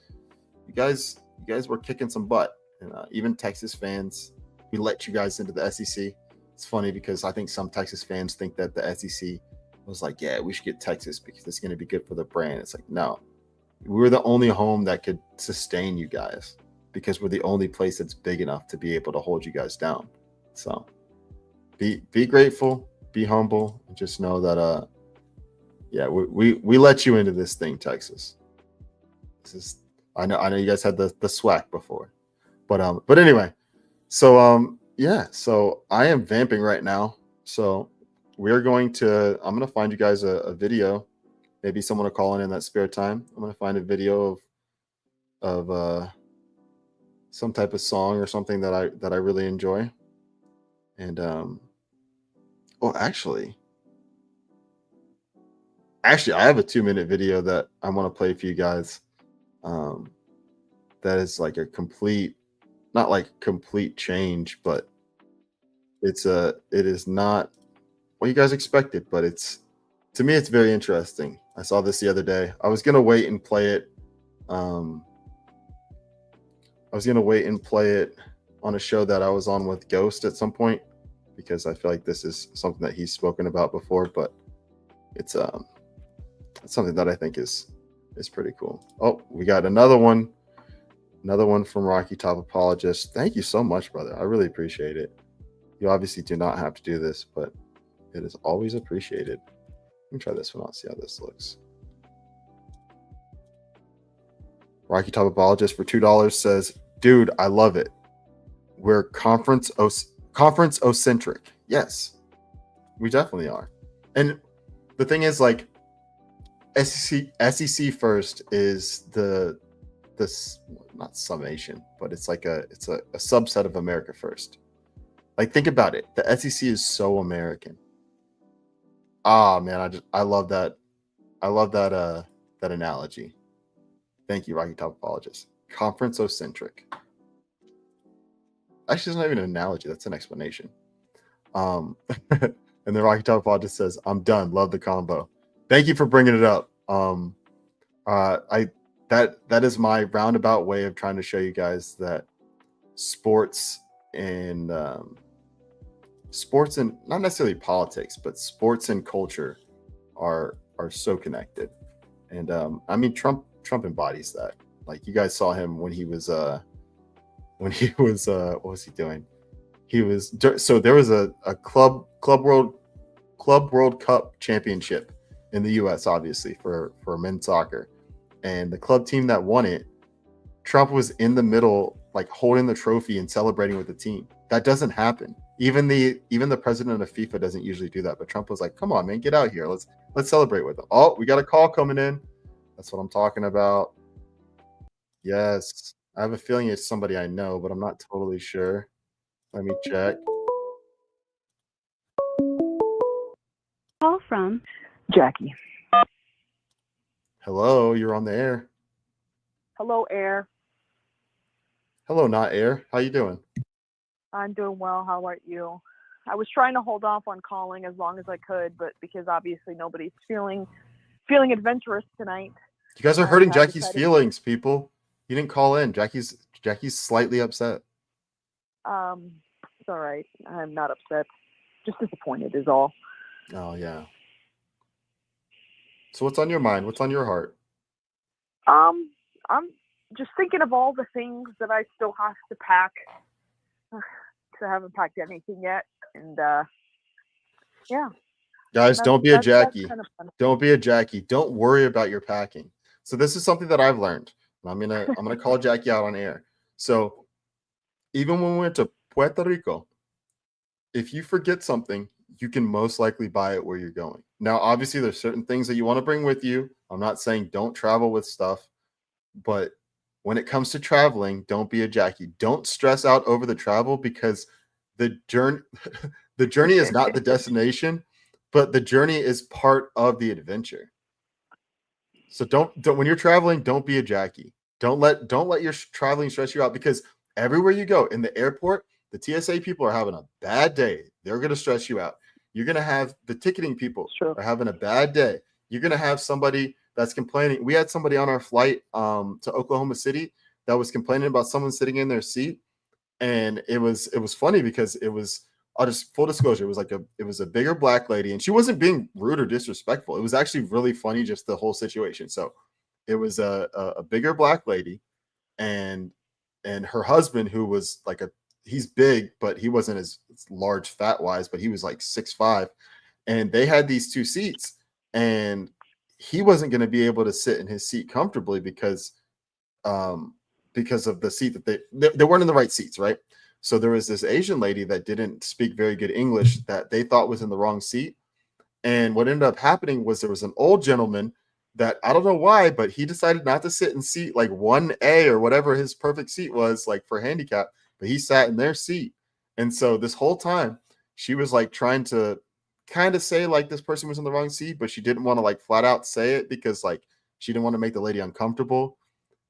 you guys were kicking some butt. And even Texas fans, we let you guys into the SEC. It's funny because I think some Texas fans think that the SEC was like, yeah, we should get Texas because it's going to be good for the brand. It's like, no, we were the only home that could sustain you guys because we're the only place that's big enough to be able to hold you guys down. So be grateful, be humble, and just know that, yeah, we let you into this thing, Texas. This is, I know you guys had the SWAC before. But anyway, so yeah, so I am vamping right now. So I'm gonna find you guys a video. Maybe someone will call in that spare time. I'm gonna find a video of some type of song or something that I really enjoy. And actually I have a 2-minute video that I want to play for you guys. That is like a not like complete change, but it is not what you guys expected, but to me it's very interesting. I saw this the other day. I was gonna wait and play it. I was gonna wait and play it on a show that I was on with Ghost at some point because I feel like this is something that he's spoken about before, but it's something that I think is pretty cool. Oh, we got another one from Rocky Top Apologist. Thank you so much, brother. I really appreciate it. You obviously do not have to do this, but it is always appreciated. Let me try this one out, see how this looks. Rocky Top Apologist for $2 says, dude, I love it. We're conference-ocentric. Yes, we definitely are. And the thing is, like, SEC first is this not summation, but it's like a subset of America first. Like, think about it. The SEC is so American. Ah, man, I love that. I love that analogy. Thank you, Rocky Top Apologist. Conference-ocentric. Actually, it's not even an analogy. That's an explanation. And then Rocky Top Apologist says, I'm done. Love the combo. Thank you for bringing it up. That is my roundabout way of trying to show you guys that sports and not necessarily politics, but sports and culture are so connected. And I mean, Trump embodies that. Like, you guys saw him when he was what was he doing? So there was a Club World Cup championship in the US, obviously, for men's soccer. And the club team that won it, Trump was in the middle, like holding the trophy and celebrating with the team. That doesn't happen. Even the president of FIFA doesn't usually do that. But Trump was like, "Come on, man, get out here. Let's celebrate with them." Oh, we got a call coming in. That's what I'm talking about. Yes, I have a feeling it's somebody I know, but I'm not totally sure. Let me check. Call from Jackie. Hello, you're on the air. Hello, Air. Hello, not air. How you doing? I'm doing well. How are you? I was trying to hold off on calling as long as I could, but because obviously nobody's feeling adventurous tonight. You guys are hurting Jackie's feelings, people. You didn't call in. Jackie's slightly upset. It's all right. I'm not upset. Just disappointed is all. Oh yeah. So what's on your mind? What's on your heart? I'm just thinking of all the things that I still have to pack. I haven't packed anything yet, and yeah. Guys, don't be a Jackie. Kind of fun. Don't be a Jackie. Don't worry about your packing. So this is something that I've learned. I'm gonna call Jackie out on air. So even when we went to Puerto Rico, if you forget something, you can most likely buy it where you're going. Now, obviously, there's certain things that you want to bring with you. I'm not saying don't travel with stuff, but when it comes to traveling, don't be a Jackie. Don't stress out over the travel, because the journey the journey is not the destination, but the journey is part of the adventure. So don't when you're traveling, don't be a Jackie. Don't let your traveling stress you out, because everywhere you go in the airport, the TSA people are having a bad day. They're going to stress you out. You're going to have the ticketing people are having a bad day. You're going to have somebody that's complaining. We had somebody on our flight to Oklahoma City that was complaining about someone sitting in their seat, and it was funny because it was, I'll just full disclosure, it was a bigger black lady, and she wasn't being rude or disrespectful. It was actually really funny, just the whole situation. So it was a bigger black lady, and her husband, who was like he's big, but he wasn't as large fat wise, but he was like 6'5", and they had these two seats, and he wasn't going to be able to sit in his seat comfortably because of the seat that they weren't in the right seats, right? So there was this Asian lady that didn't speak very good English that they thought was in the wrong seat. And what ended up happening was there was an old gentleman that, I don't know why, but he decided not to sit in seat like 1A or whatever his perfect seat was, like for handicap, but he sat in their seat. And so this whole time she was like trying to kind of say like this person was in the wrong seat, but she didn't want to like flat out say it because like she didn't want to make the lady uncomfortable.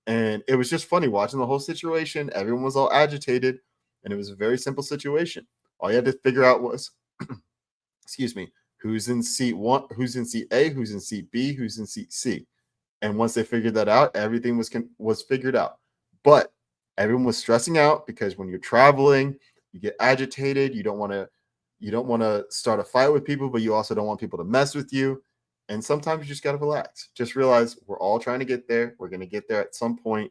And it was just funny watching the whole situation. Everyone was all agitated, and it was a very simple situation. All you had to figure out was, excuse me, who's in seat one, who's in seat A, who's in seat B, who's in seat C. And once they figured that out, everything was figured out. But everyone was stressing out because when you're traveling, you get agitated. You don't want to start a fight with people, but you also don't want people to mess with you. And sometimes you just got to relax. Just realize we're all trying to get there. We're going to get there at some point.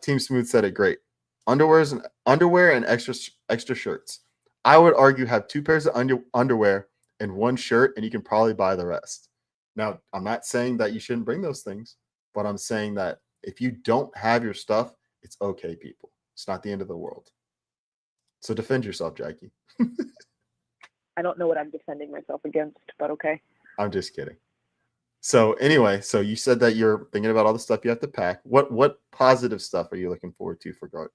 Team Smooth said it great. Underwear and extra shirts. I would argue have 2 pairs of underwear and 1 shirt, and you can probably buy the rest. Now, I'm not saying that you shouldn't bring those things, but I'm saying that if you don't have your stuff, it's okay, people. It's not the end of the world. So defend yourself, Jackie. I don't know what I'm defending myself against, but okay. I'm just kidding. So anyway, so you said that you're thinking about all the stuff you have to pack. What positive stuff are you looking forward to for GART?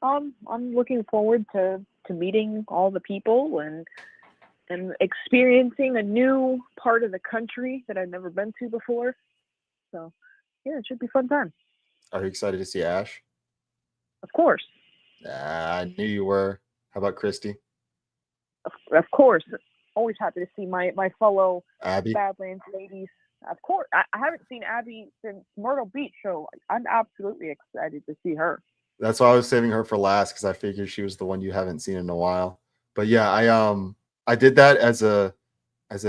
I'm looking forward to meeting all the people and experiencing a new part of the country that I've never been to before. So yeah, it should be a fun time. Are you excited to see Ash? Of course. I knew you were. How about Christy? Of course. Always happy to see my fellow Abby? Badlands ladies. Of course. I haven't seen Abby since Myrtle Beach, so I'm absolutely excited to see her. That's why I was saving her for last, because I figured she was the one you haven't seen in a while. But yeah, I did that as a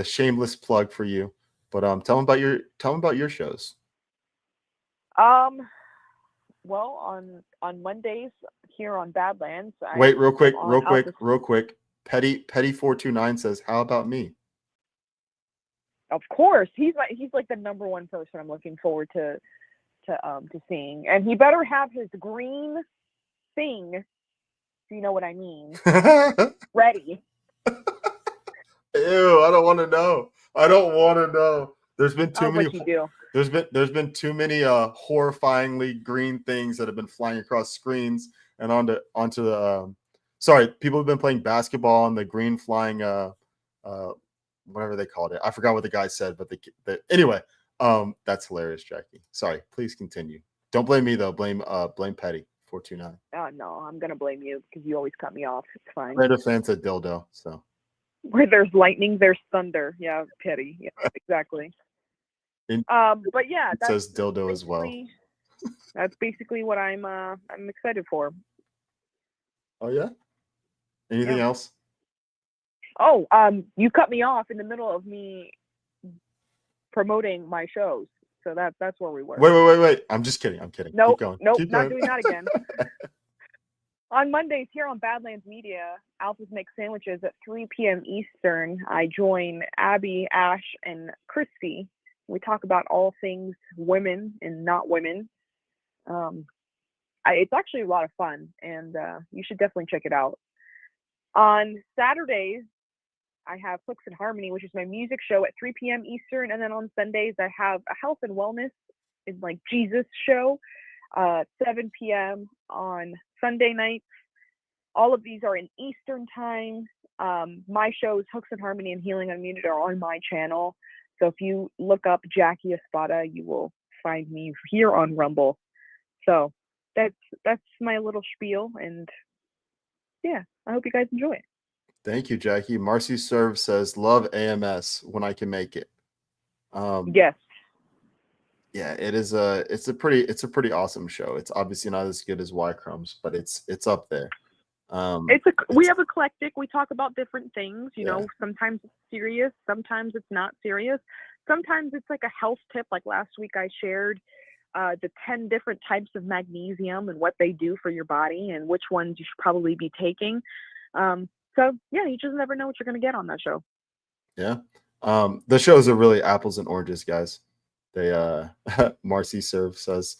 shameless plug for you. But tell them about your shows. Well, on Mondays here on Badlands. Wait, real quick. Petty 429 says, "How about me?" Of course, he's like the number one person I'm looking forward to seeing, and he better have his green thing, if you know what I mean, ready. Ew! I don't want to know. There's been too many. You do. There's been too many horrifyingly green things that have been flying across screens and onto the. Sorry, people have been playing basketball on the green flying whatever they called it. I forgot what the guy said, but anyway, that's hilarious, Jackie. Sorry, please continue. Don't blame me though. Blame Petty 429. No, I'm gonna blame you because you always cut me off. It's fine. Raider fan said dildo, so where there's lightning, there's thunder. Yeah, Petty. Yeah, exactly. But yeah, it says dildo as well. That's basically what I'm excited for. Oh yeah. Anything else? Oh, you cut me off in the middle of me promoting my shows. So that's where we were. Wait. I'm just kidding. I'm kidding. Nope, Keep going. nope, Keep not going. doing that again. On Mondays here on Badlands Media, Alphas Make Sandwiches at 3 p.m. Eastern, I join Abby, Ash, and Christy. We talk about all things women and not women. It's actually a lot of fun, and you should definitely check it out. On Saturdays, I have Clicks and Harmony, which is my music show at 3 p.m. Eastern, and then on Sundays, I have a health and wellness and like Jesus show, 7 p.m. on Sunday nights. All of these are in Eastern time. My shows, Hooks and Harmony and Healing Unmuted, are on my channel. So if you look up Jackie Espada, you will find me here on Rumble. So that's my little spiel, and yeah, I hope you guys enjoy it. Thank you, Jackie. Marcy Serve says, love AMS when I can make it. Yes. Yeah, it's a pretty awesome show. It's obviously not as good as Y Crumbs, but it's up there. We have eclectic. We talk about different things. You Yeah. know, sometimes it's serious, sometimes it's not serious. Sometimes it's like a health tip. Like last week, I shared the 10 different types of magnesium and what they do for your body and which ones you should probably be taking. So yeah, you just never know what you're going to get on that show. Yeah. The shows are really apples and oranges, guys. They Marcy Serve says,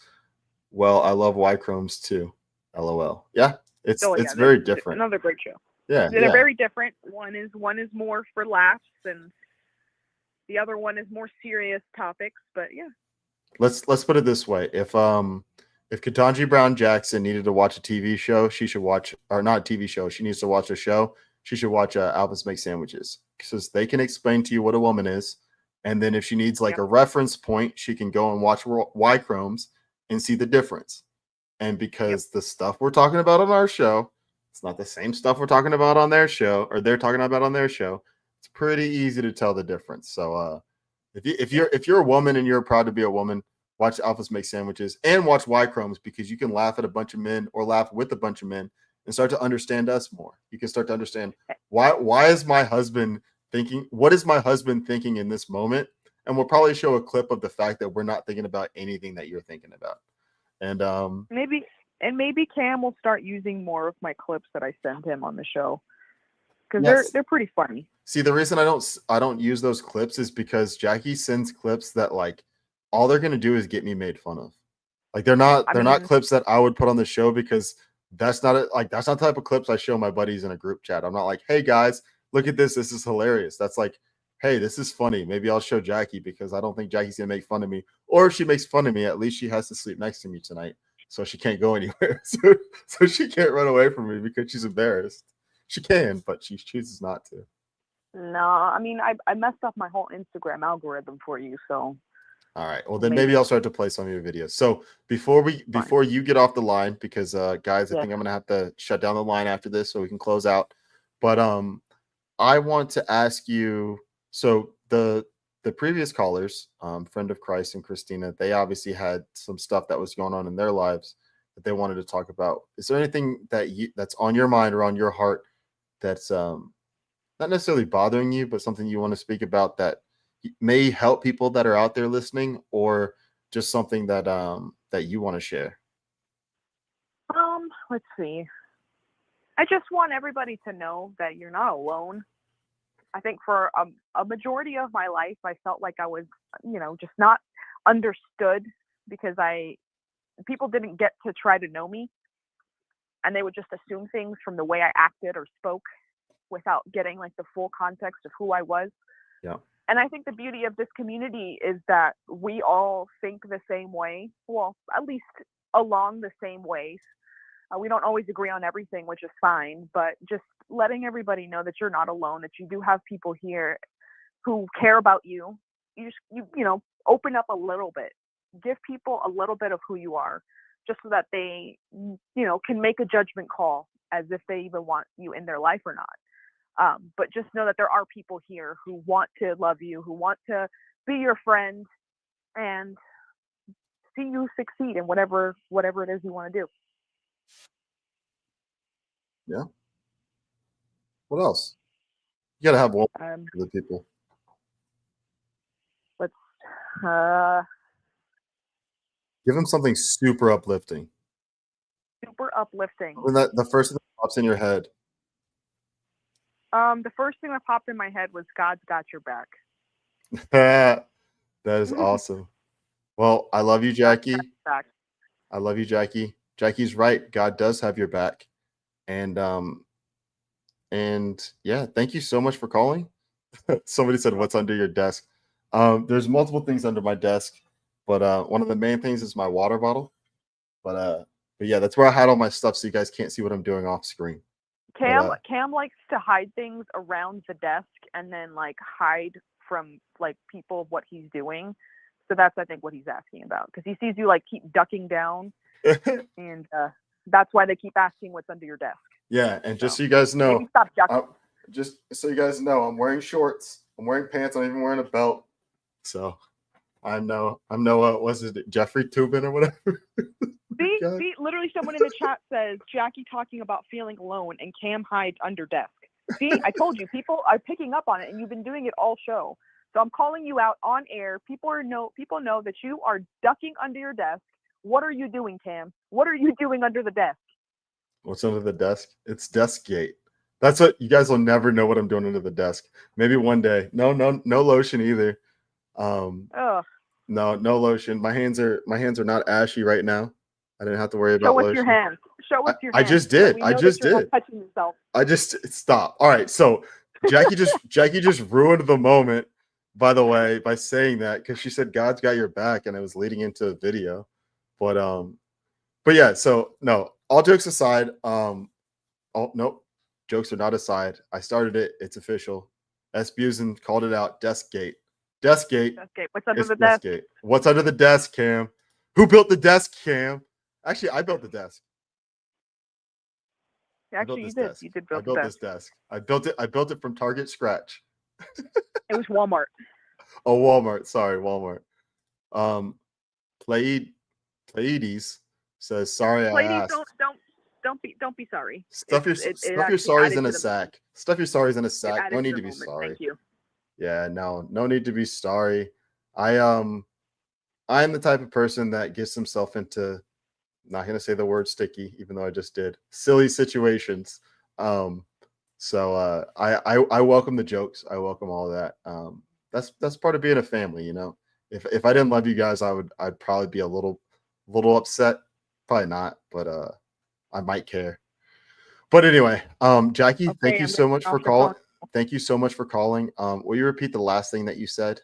well, I love Y Chromes too. LOL. Yeah, it's very different. Another great show. Yeah. They're very different. One is more for laughs, and the other one is more serious topics. But yeah. Let's put it this way. If Ketanji Brown Jackson needed to watch a TV show, she should watch, or not a TV show, she needs to watch a show. She should watch Alphas Make Sandwiches, because they can explain to you what a woman is. And then if she needs like a reference point, she can go and watch Y Chromes and see the difference. And because the stuff we're talking about on our show, it's not the same stuff we're talking about on their show, or they're talking about on their show. It's pretty easy to tell the difference. So if you're a woman and you're proud to be a woman, watch Alphas Make Sandwiches and watch Y Chromes, because you can laugh at a bunch of men or laugh with a bunch of men and start to understand us more. You can start to understand why is my husband thinking, what is my husband thinking in this moment? And we'll probably show a clip of the fact that we're not thinking about anything that you're thinking about. And maybe Cam will start using more of my clips that I send him on the show, because they're pretty funny. See, the reason I don't use those clips is because Jackie sends clips that like all they're gonna do is get me made fun of. Like they're not clips that I would put on the show, because that's not the type of clips I show my buddies in a group chat. I'm not like, hey guys, look at this. This is hilarious. That's like, hey, this is funny. Maybe I'll show Jackie, because I don't think Jackie's gonna make fun of me. Or if she makes fun of me, at least she has to sleep next to me tonight, so she can't go anywhere. So she can't run away from me because she's embarrassed. She can, but she chooses not to. No, I mean, I messed up my whole Instagram algorithm for you, so. All right. Well, then maybe I'll start to play some of your videos. So before you get off the line, because guys, I think I'm gonna have to shut down the line after this so we can close out. But I want to ask you. So the previous callers, Friend of Christ and Christina, they obviously had some stuff that was going on in their lives that they wanted to talk about. Is there anything that's on your mind or on your heart that's not necessarily bothering you, but something you want to speak about that may help people that are out there listening, or just something that that you want to share? Let's see. I just want everybody to know that you're not alone. I think for a majority of my life, I felt like I was, just not understood, because people didn't get to try to know me, and they would just assume things from the way I acted or spoke without getting like the full context of who I was. Yeah. And I think the beauty of this community is that we all think the same way. Well, at least along the same ways. We don't always agree on everything, which is fine, but just letting everybody know that you're not alone, that you do have people here who care about you. You open up a little bit, give people a little bit of who you are, just so that they, can make a judgment call as if they even want you in their life or not. But just know that there are people here who want to love you, who want to be your friend, and see you succeed in whatever it is you want to do. Yeah. What else? You gotta have one for the people. Give him something super uplifting. Super uplifting. When the first thing that pops in your head. The first thing that popped in my head was God's got your back. That is awesome. Well, I love you, Jackie. Back. I love you, Jackie. Jackie's right. God does have your back. And yeah, thank you so much for calling. Somebody said, what's under your desk? There's multiple things under my desk, but one of the main things is my water bottle. But yeah, that's where I hide all my stuff so you guys can't see what I'm doing off screen. Cam likes to hide things around the desk and then like hide from like people what he's doing. So that's I think what he's asking about, because he sees you like keep ducking down, and that's why they keep asking what's under your desk. Yeah, and just so you guys know, maybe stop ducking. Just so you guys know, I'm wearing shorts, I'm wearing pants, I'm even wearing a belt. So I'm no what's it, Jeffrey Toobin or whatever. See, literally someone in the chat says Jackie talking about feeling alone and Cam hides under desk. See, I told you, people are picking up on it, and you've been doing it all show. So I'm calling you out on air. People know that you are ducking under your desk. What are you doing, Cam? What are you doing under the desk? What's under the desk? It's Deskgate. That's what you guys will never know what I'm doing under the desk. Maybe one day. No lotion either. No lotion. My hands are not ashy right now. I didn't have to worry about lotion. Show us your hands. Show us your hands. I just did. I just did. Touching yourself. I just stop. All right. So Jackie just ruined the moment, by the way, by saying that, because she said God's got your back, and it was leading into a video. But yeah. So no. All jokes aside. Nope. Jokes are not aside. I started it. It's official. S. Busen called it out. Deskgate. Deskgate. What's under the desk? Deskgate. What's under the desk, Cam? Who built the desk, Cam? Actually, I built the desk. Actually, you did. You did build the desk. I built this desk. I built it from Target scratch. It was Walmart. Oh, Walmart. Sorry, Walmart. Pleiades says, "Sorry, I asked." Don't be sorry. Stuff your sorries in a sack. Stuff your sorries in a sack. No need to be sorry. Thank you. Yeah, no need to be sorry. I'm the type of person that gets himself into, not going to say the word sticky, even though I just did, silly situations. So I welcome the jokes. I welcome all of that. That's part of being a family, you know. If I didn't love you guys, I'd probably be a little upset. Probably not, but I might care. But anyway, Jackie, thank you so much for calling. Thank you so much for calling. Will you repeat the last thing that you said?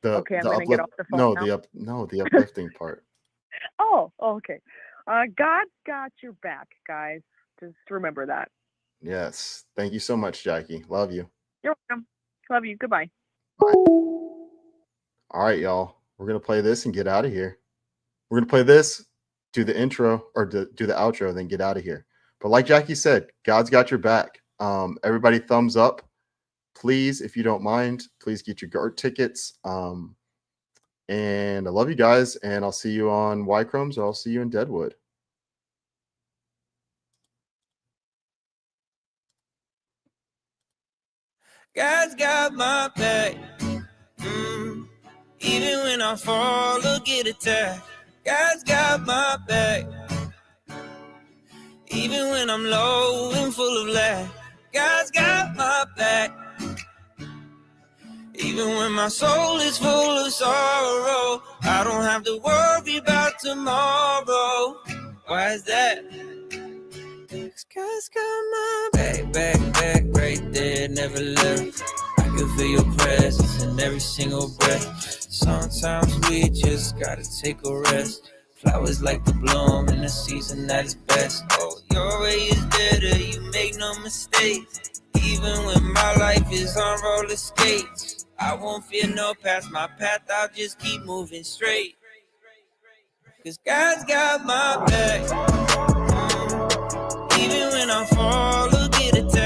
I'm gonna get off the phone now. The uplifting part. Oh, okay. God's got your back, guys. Just remember that. Yes. Thank you so much, Jackie. Love you. You're welcome. Love you. Goodbye. Bye. All right, y'all. We're gonna play this and get out of here. We're gonna play this, do the intro or do the outro, and then get out of here. But like Jackie said, God's got your back. Everybody thumbs up. Please, if you don't mind, please get your GART tickets. And I love you guys, and I'll see you on Y-Chromes, or I'll see you in Deadwood. God's got my back. Even when I fall or get attacked, God's got my back. Even when I'm low and full of lack, God's got my back. Even when my soul is full of sorrow, I don't have to worry about tomorrow. Why is that? 'Cause God's got my back right there, never left. I can feel your presence in every single breath. Sometimes we just gotta take a rest. Flowers like to bloom in the season that is best. Oh, your way is better, you make no mistakes. Even when my life is on roller skates, I won't fear no past my path, I'll just keep moving straight. 'Cause God's got my back. Even when I fall